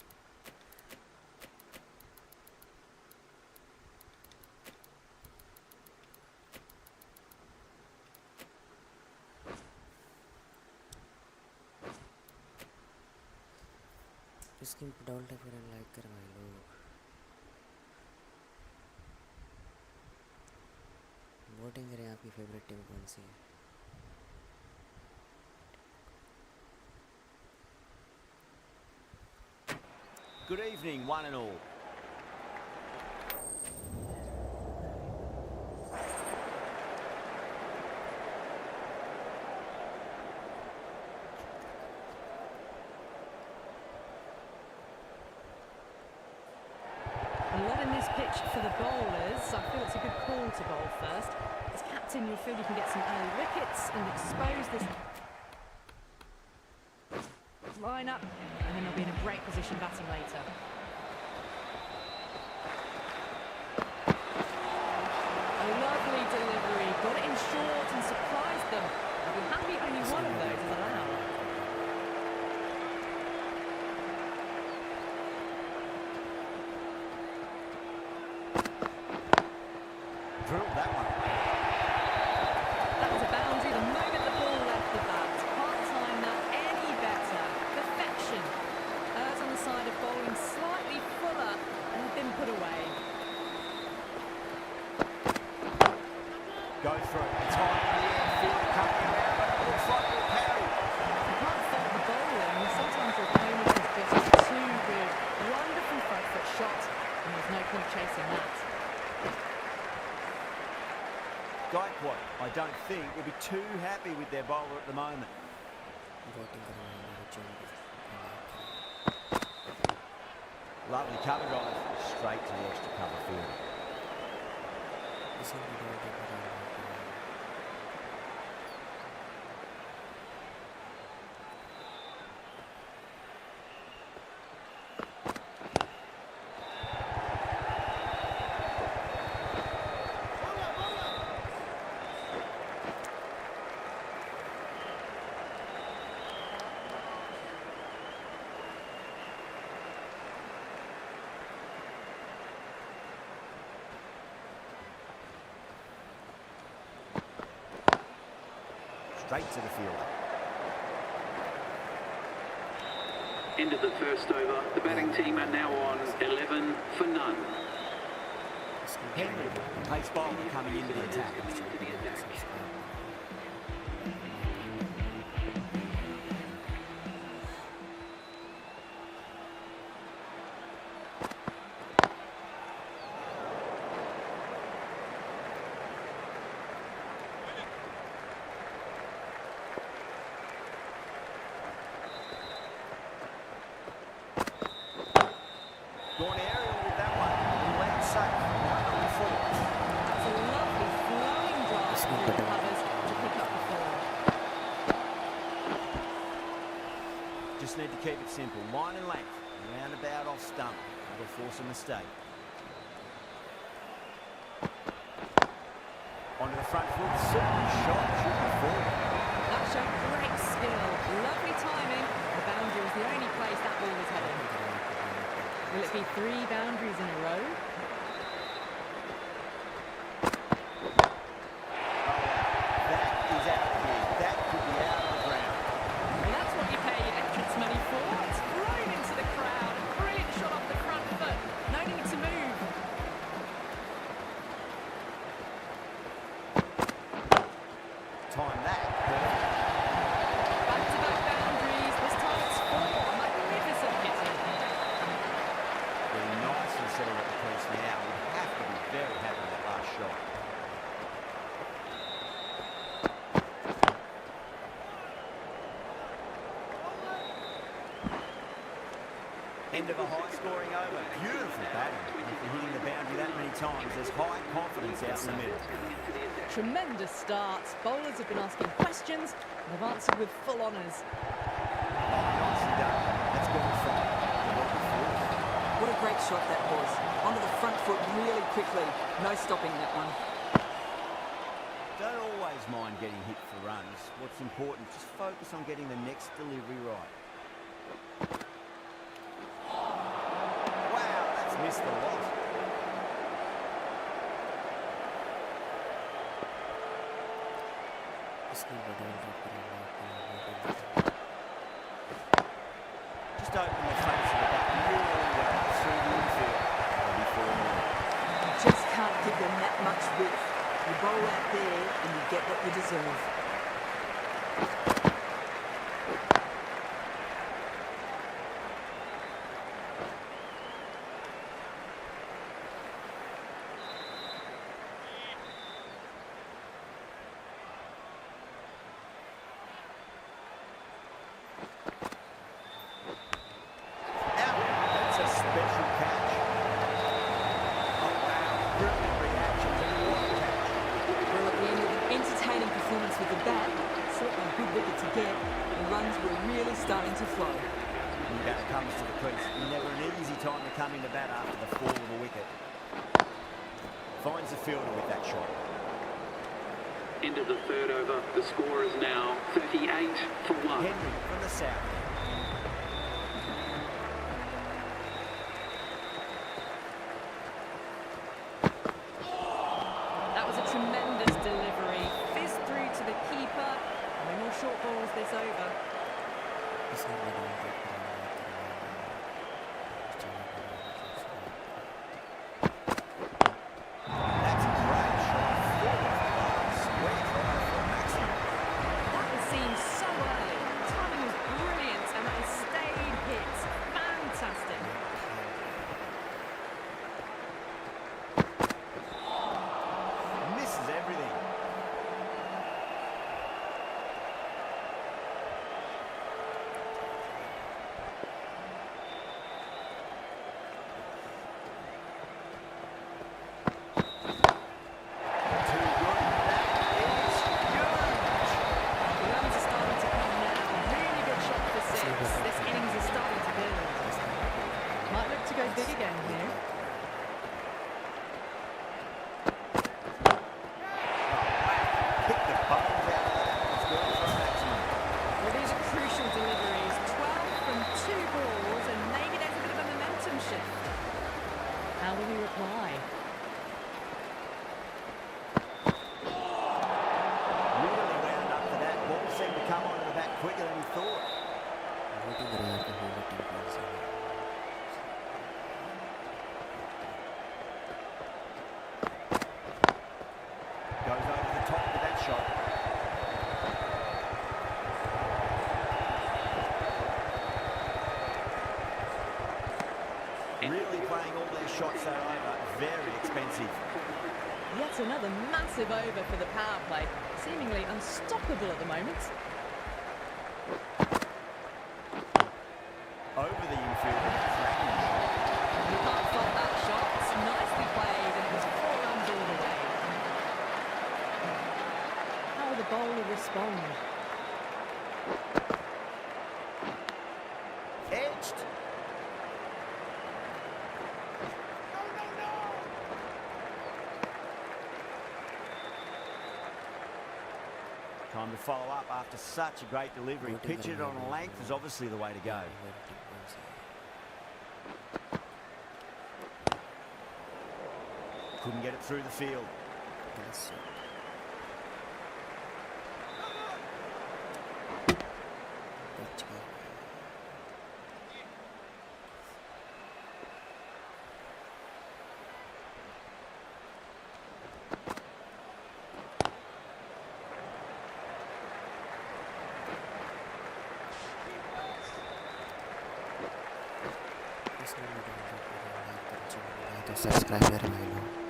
इसकी डबल टैप करें लाइक कर भाई लोग। वोटिंग करें आपकी फेवरेट टीम कौन सी है। Good evening, one and all. A lot in this pitch for the bowlers. I feel it's a good call to bowl first. As captain, you'll feel you can get some early wickets and expose this line-up, and then they'll be in a great position batting later. A lovely delivery, got it in short and surprised them. They'll be happy only one of those is allowed. Drilled that one. That was a boundary the moment the ball left the bat. Can't time that any better. Perfection. Errs on the side of bowling slightly fuller and had been put away. Go through. It's high in the air. Field coming around, but it looks like we'll carry. You can't fault the bowling. Sometimes your opponent is just too good. Wonderful front foot shot, and there's no point chasing that. Gaikwad, I don't think, will be too happy with their bowler at the moment. Voting करें भाई जो Lovely cover, guys. Straight to the extra cover field. इसी में double tap करें। Straight to the field. End of the first over. The batting team are now on 11 for none. Henry, pace bowler coming into the attack. the covers to pick up the 4. Just need to keep it simple. Line and length. Roundabout off stump. That'll force a mistake. Onto the front foot. Super shot. Should be forward. That showed great skill. Lovely timing. The boundary was the only place that ball was heading. Will it be 3 boundaries in a row? That is out of here. That could be out of the ground. Well, that's what you pay your entrance money for. It's thrown into the crowd. Brilliant shot off the front foot. No need to move. Time that. Back-to-back boundaries. This time it's 4. Magnificent hitting. Being nice and settled at the crease now. We have to be very happy with that last shot. End of a high-scoring over. Beautiful batting. After hitting the boundary that many times, there's high confidence out in the middle. Tremendous start. Bowlers have been asking questions and have answered with full honours. Nicely done. That's gone fine. What a great shot that was. Onto the front foot really quickly. No stopping that one. Don't always mind getting hit for runs. What's important, just focus on getting the next delivery right. Wow, that's missed a lot. इसकी बदल Just open the face of the bat really well through the infield. That'll be 4 more. You just can't give them that much width. You bowl out there and you get what you deserve. Out. That's a special catch. Oh wow, brilliant reaction to the water catch. Well, at the end of an entertaining performance with the bat, certainly a good wicket to get, the runs were really starting to flow. When the batter comes to the crease, never an easy time to come into bat after the fall of a wicket. Finds the fielder with that shot. End of the 3rd over. The score is now 38 for 1. Henry from the south. That was a tremendous delivery. Fizzed through to the keeper. No more short balls this over. इसकी बदल That's a great shot. Forward. Square drive for a maximum. That was seen so early. Timing was brilliant and that stayed hit. Fantastic. Misses everything. Too good. That is huge. The runs are starting to come now. Really good shot for 6. This innings is starting to build. Might look to go big again here. Pick the bones out of that. It's good for a maximum. Well, these are crucial deliveries. 12 from 2 balls, and maybe there's a bit of a momentum shift. How will he reply? Really wound up to that. Ball seemed to come onto the bat quicker than he thought. Voting रहा है कि voting कौन सा है Goes over the top with that shot. Really playing all their shots are over. Very expensive. Yet another massive over for the power play. Seemingly unstoppable at the moment. Over the infield. Cracking. You can't fault that shot. It's nicely played, and it was 4 runs all the way. bowler respond? Edged. Time to follow up after such a great delivery. Pitch it on a length is obviously the way to go. Couldn't get it through the field. तो subscriber भाई लोग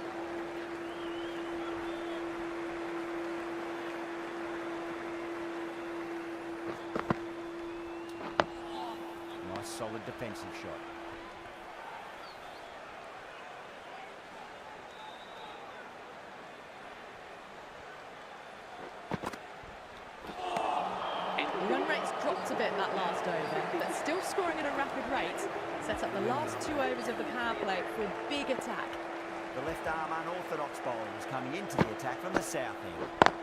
Nice solid defensive shot. The run rate's dropped a bit that last over, but still scoring at a rapid rate. Set up the last 2 overs of the power play for a big attack. The left arm unorthodox bowler is coming into the attack from the south end.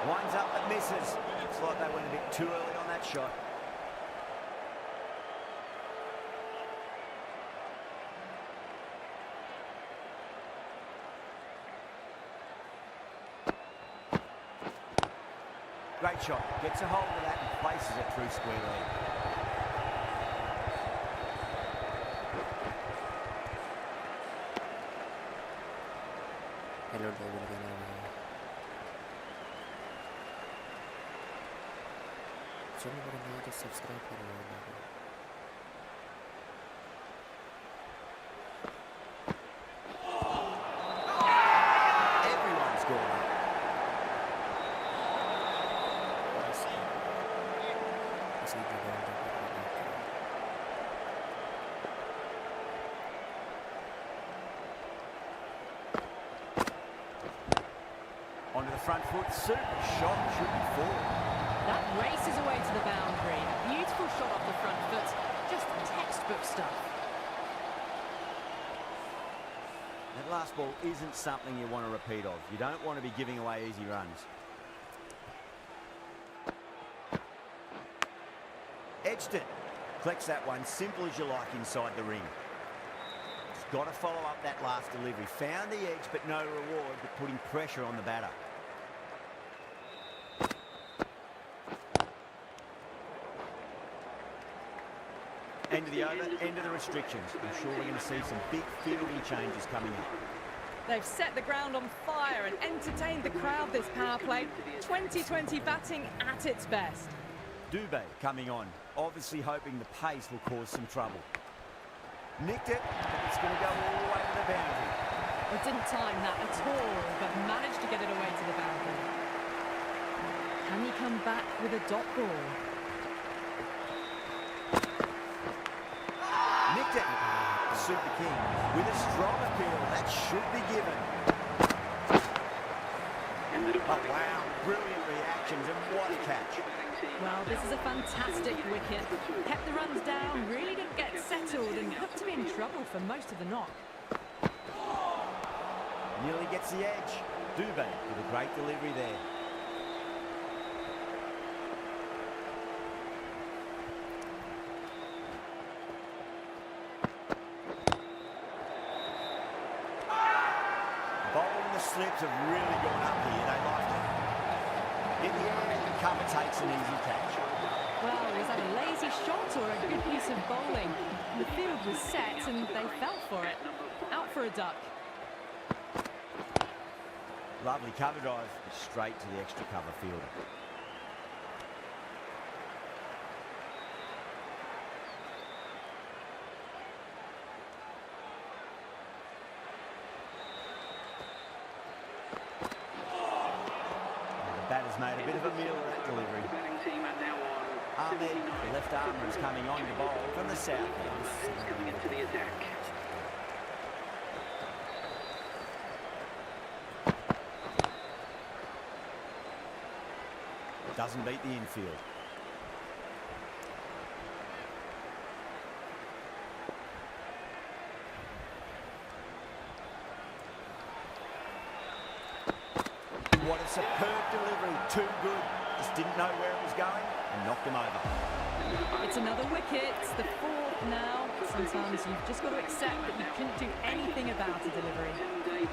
Winds up but misses. Looks like they went a bit too early on that shot. Great shot. Gets a hold of that and places it through square leg. Hello table का नाम है चलो मेरे भाई तो subscribe करो Everyone's gone up. इसी जगह Onto the front foot. Super shot. Should be four. That races away to the boundary. Beautiful shot off the front foot. Just textbook stuff. That last ball isn't something you want to repeat of. You don't want to be giving away easy runs. Edged it. Collects that one, simple as you like inside the ring. He's got to follow up that last delivery. Found the edge, but no reward, but putting pressure on the batter. End of the over, end of the restrictions. I'm sure we're going to see some big fielding changes coming up. They've set the ground on fire and entertained the crowd this power play. 2020 batting at its best. Dubé coming on, obviously hoping the pace will cause some trouble. Nicked it, but it's going to go all the way to the boundary. They didn't time that at all, but managed to get it away to the boundary. Can he come back with a dot ball? Nicked it. Super King with a strong appeal. That should be given. Oh, wow. Brilliant reactions and what a catch. Well, this is a fantastic wicket. Kept the runs down, really didn't get settled and put him in trouble for most of the knock. Nearly gets the edge. Dubé with a great delivery there. Bowling the slips have really gone up here. They liked it. In the air, the cover takes an easy catch. Well, was that a lazy shot or a good piece of bowling? The field was set and they fell for it. Out for a duck. Lovely cover drive, straight to the extra cover fielder. has made a bit of a meal of that delivery. The batting team are now on Ahmed, 79. the left armour, is coming on to bowl from the south. Is coming into the attack. Doesn't beat the infield. What a superb delivery. Too good. Just didn't know where it was going and knocked him over. It's another wicket. It's the fourth now. Sometimes you've just got to accept that you couldn't do anything about a delivery.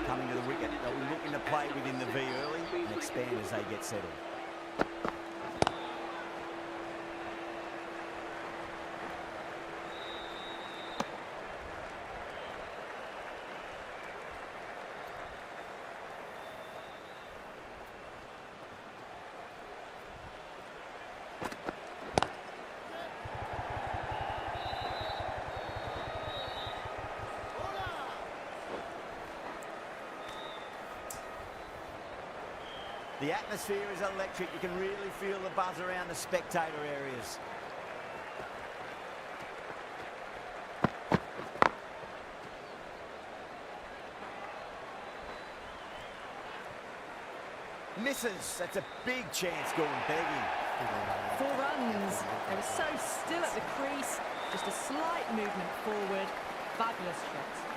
Coming to the wicket, they'll be looking to play within the V early and expand as they get settled. The atmosphere is electric. You can really feel the buzz around the spectator areas. Misses. That's a big chance going begging. 4 runs. They were so still at the crease. Just a slight movement forward. Fabulous shot.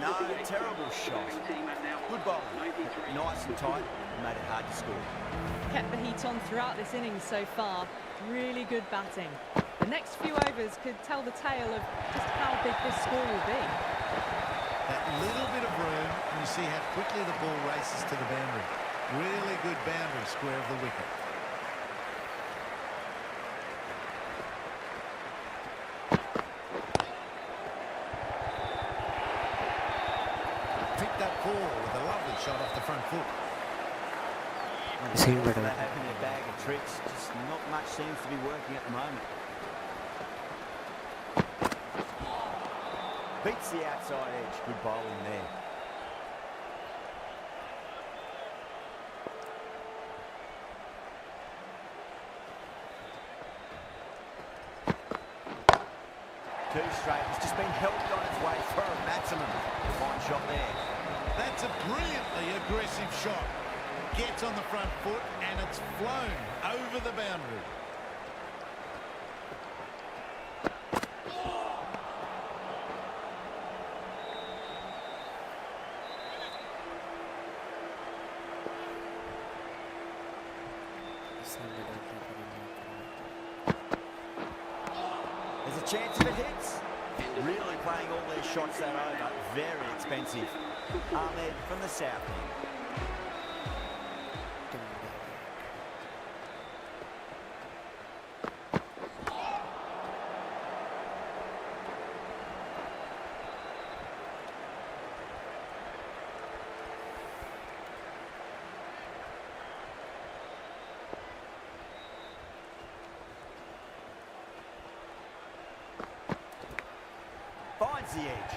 No, terrible shot. Good bowling. Nice and tight. Made it hard to score. Kept the heat on throughout this innings so far. Really good batting. The next few overs could tell the tale of just how big this score will be. That little bit of room, and you see how quickly the ball races to the boundary. Really good boundary square of the wicket. Picked up ball with a lovely shot off the front foot. Seen better. They have in their bag of tricks. Just not much seems to be working at the moment. Beats the outside edge. Good bowling there. Too straight. It's just been helped on its way for a maximum. Fine shot there. That's a brilliantly aggressive shot. Gets on the front foot and it's flown over the boundary. There's a chance if it hits. Really playing all their shots that over. Very expensive. Ahmed from the south end. Finds the edge.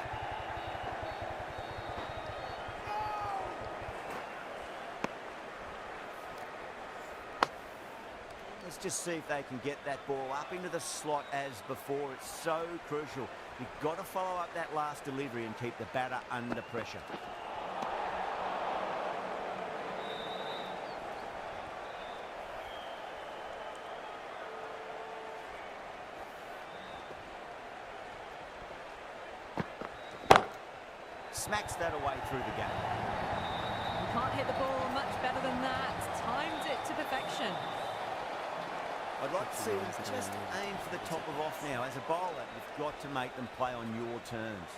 Let's just see if they can get that ball up into the slot as before. It's so crucial. You've got to follow up that last delivery and keep the batter under pressure. Smacks that away through the gap. You can't hit the ball much better than that. Timed it to perfection. I'd like to see them just aim for the top of off now. As a bowler, you've got to make them play on your terms.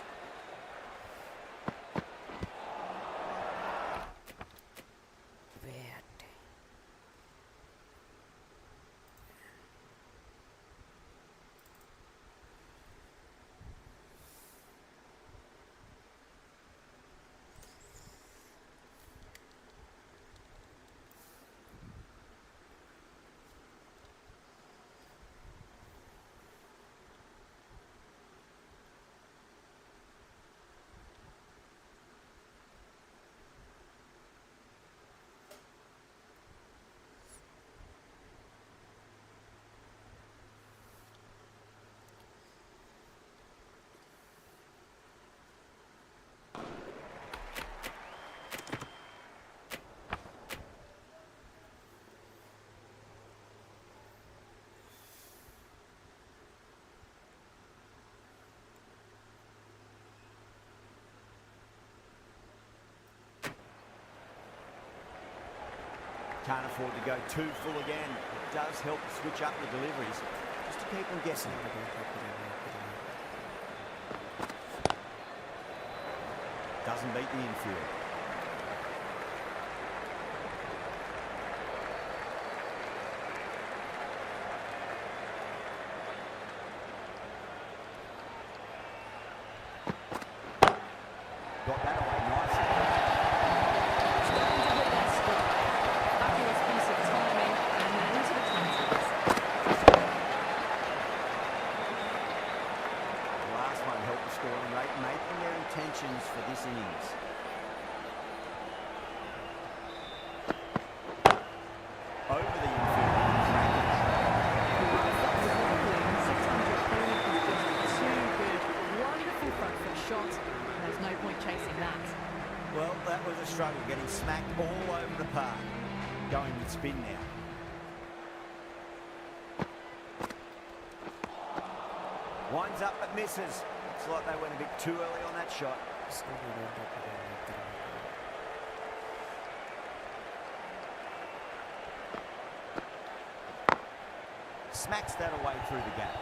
Can't afford to go too full again. It does help switch up the deliveries, just to keep them guessing. Doesn't beat the infield. Got that away nicely. Starting to hit that spot. Fabulous piece of timing, and then into the 20s. The last one helped the scoring rate, making their intentions for this innings. Over the infield. Sometimes your opponent is just too good. Wonderful front foot shot, and there's no point chasing that. Well, that was a struggle, getting smacked all over the park. Going with spin now. Winds up but misses. Looks like they went a bit too early on that shot. Smacks that away through the gap.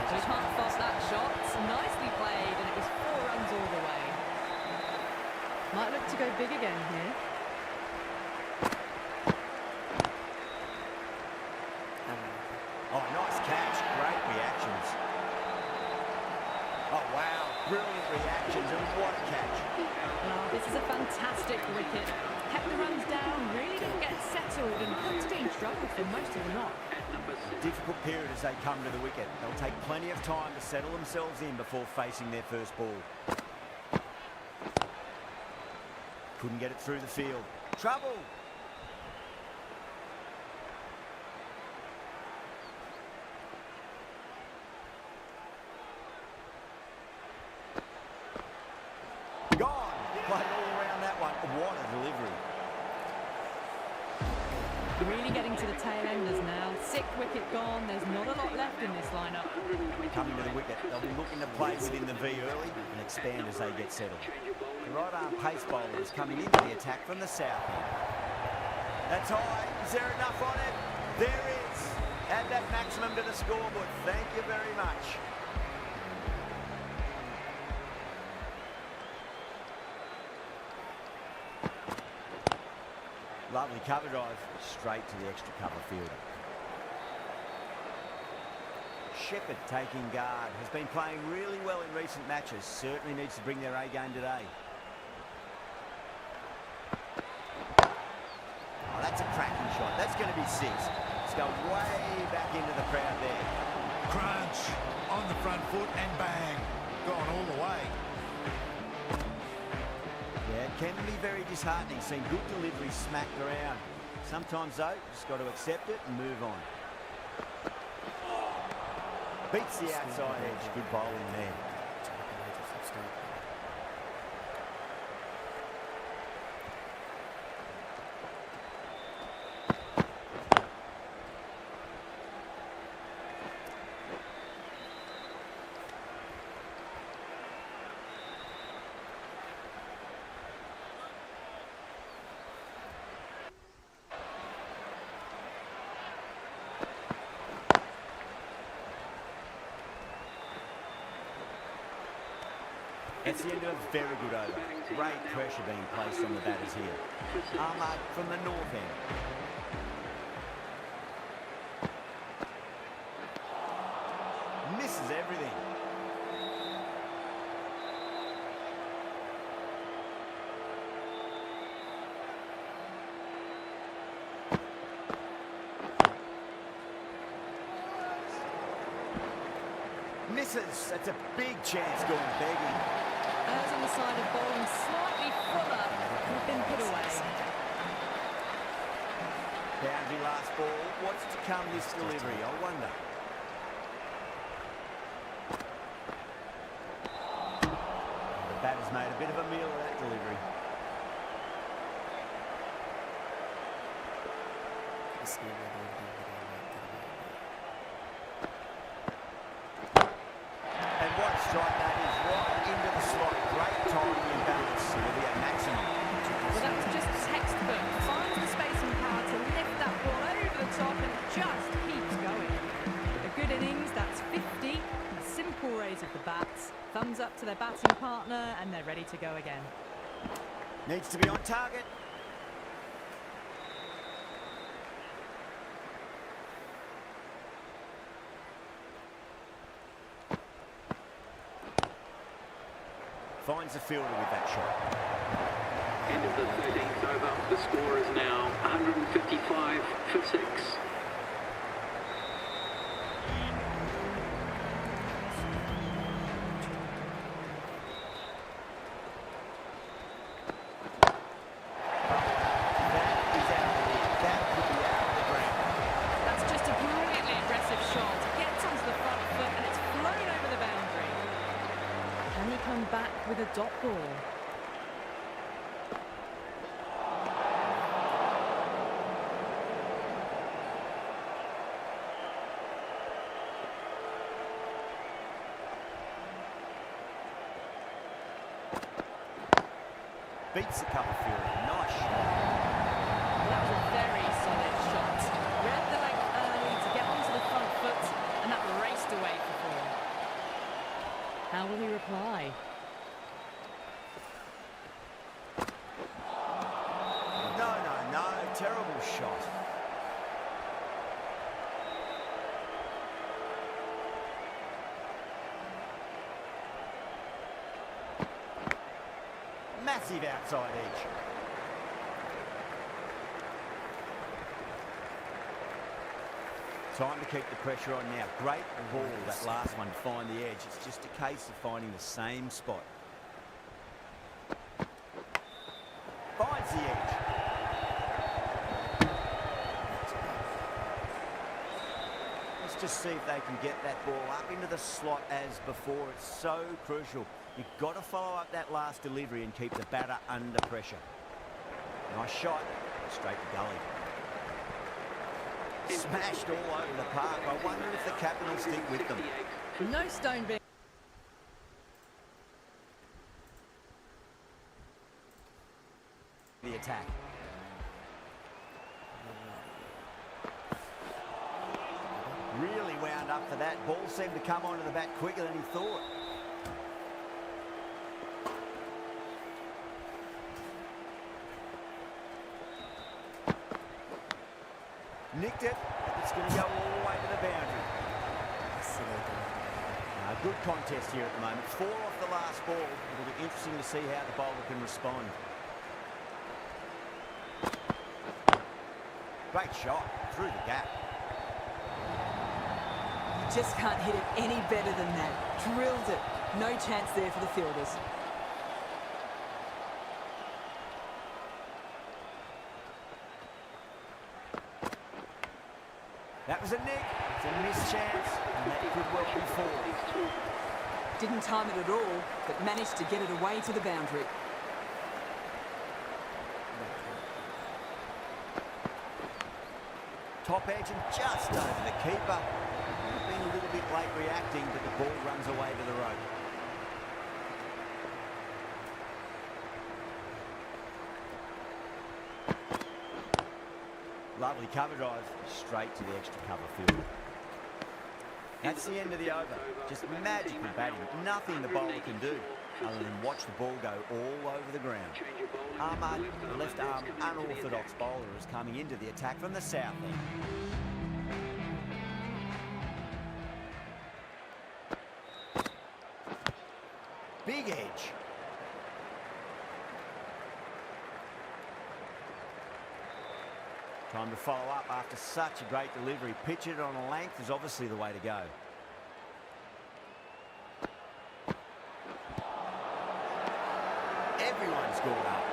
So he can't force that shot. Nicely played, and it was 4 runs all the way. Might look to go big again here. Oh, nice catch. Great reactions. Oh, wow. Brilliant reactions, and what a catch. Well, this is a fantastic wicket. Kept the runs down, really didn't get settled, and Hunter team struggled for most of the knock. Difficult period as they come to the wicket. They'll take plenty of time to settle themselves in before facing their first ball. Couldn't get it through the field. Trouble! Gone! Played all around that one. What a delivery. Really getting to the tail enders now. 6th wicket gone. There's not a lot left in this lineup. Coming to the wicket, they'll be looking to play within the V early and expand as they get settled. The right arm pace bowler is coming into the attack from the south end. That's high. Is there enough on it? There is. Add that maximum to the scoreboard. Thank you very much. Lovely cover drive, straight to the extra cover fielder. Shepherd taking guard, has been playing really well in recent matches, certainly needs to bring their A game today. Oh, that's a cracking shot, that's going to be 6. Let's go way back into the crowd there. Crunch on the front foot and bang. Gone all the way. Yeah, it can be very disheartening seeing good delivery smacked around. Sometimes though, just got to accept it and move on. Beats the outside edge, good bowling there. That's the end of a very good over. Great pressure being placed on the batters here. Ahmad from the north end. Misses everything. Misses. That's a big chance going begging. As on the side of bowling slightly fuller, could have been put away. Boundary last ball. What's to come this delivery? I wonder. batter's made a bit of a meal of that delivery. इसने मेरे लिए And what a strike that is, right into the slot. Great timing and balance, Olivia Maximum. Well, that's just textbook. Finds the space and power to lift that ball over the top and just keeps going. A good innings, that's 50. A simple raise of the bats. Thumbs up to their batting partner and they're ready to go again. Needs to be on target. Finds the fielder with that shot. End of the 13th over. The score is now 155 for 6. That's just a brilliantly aggressive shot. It gets onto the front foot and it's flown over the boundary. Can he come back with a dot ball? Beats the cover fielder. Nice shot. That was a very solid shot. Read the length early to get onto the front foot, and that raced away for 4. How will he reply? No. Terrible shot. Massive outside edge. Time to keep the pressure on now. Great ball, that last one, to find the edge. It's just a case of finding the same spot. Finds the edge. Let's just see if they can get that ball up into the slot as before. It's so crucial. You've got to follow up that last delivery and keep the batter under pressure. Nice shot, straight to gully. Smashed all over the park. I wonder if the captain will stick with them. No stone being... The attack. Really wound up for that. Ball seemed to come onto the bat quicker than he thought. Nicked it. It's going to go all the way to the boundary. Good contest here at the moment. 4 off the last ball. It'll be interesting to see how the bowler can respond. Great shot through the gap. You just can't hit it any better than that. Drilled it. No chance there for the fielders. That was a nick. It's a missed chance, and that could well be 4. Didn't time it at all, but managed to get it away to the boundary. Top edge and just over the keeper. Been a little bit late reacting, but the ball runs away to the rope. Lovely cover drive, straight to the extra cover field. That's the end of the over. Just magical batting. Nothing the bowler can do other than watch the ball go all over the ground. Ahmad, the left arm unorthodox bowler, is coming into the attack from the south end. Big edge. Time to follow up after such a great delivery. Pitch it on a length is obviously the way to go. Everyone's gone up.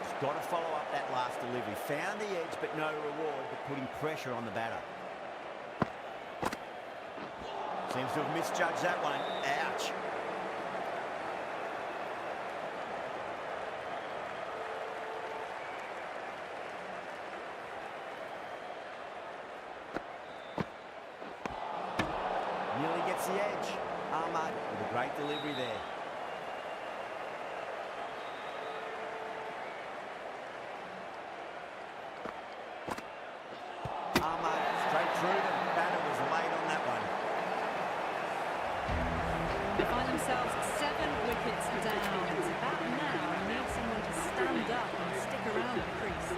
Just got to follow up that last delivery. Found the edge, but no reward, but putting pressure on the batter. Seems to have misjudged that one. Ouch. Nearly gets the edge. Ahmad with a great delivery there. Ahmad straight through them. Batter was late on that one. They find themselves 7 wickets down. It's about now you need someone to stand up and stick around the crease.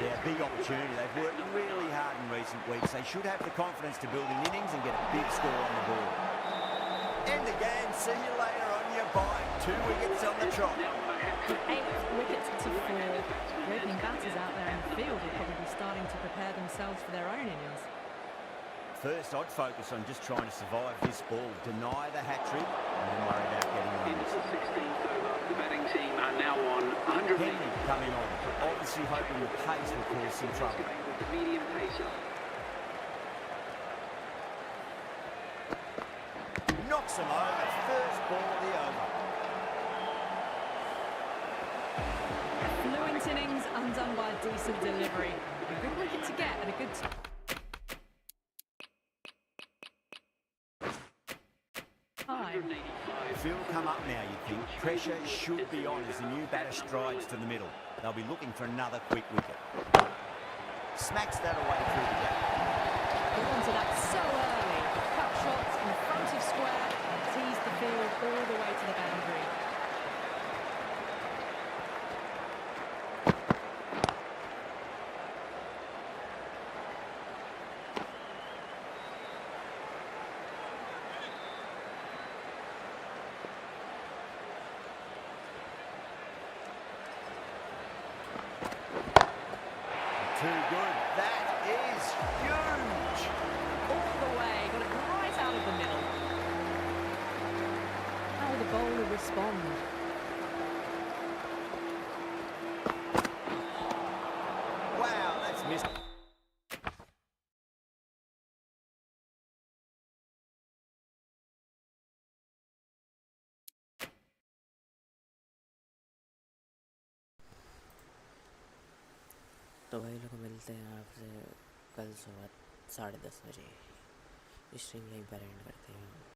Yeah, big opportunity. They've worked really hard in recent weeks. They should have the confidence to build an innings and get a big score on the board. End again. See you later on your bike. 2 wickets on the trot. 8 wickets to 4. The opening batters out there in the field will probably be starting to prepare themselves for their own innings. First, I'd focus on just trying to survive this ball, deny the hat-trick, and then worry about getting Into runs. the 16th over. The batting team are now on 100 Henry coming on, obviously hoping the pace will cause some trouble. with the medium pacer. Knocks him over, first ball of the over. Fluent innings undone by a decent delivery. A good wicket to get at a good time. The field will come up now, you think. Pressure should be on as the new batter strides to the middle. They'll be looking for another quick wicket. Smacks that away through the gap. They wanted that so early. Cut shots in front of square, teased the field all the way to the boundary. Too good. That is huge. All the way, got it right out of the middle. How will the bowler respond? Wow, that's missed. तो भाई लोग मिलते हैं आपसे कल सुबह 10:30 बजे। Stream यहीं पर एंड करते हैं।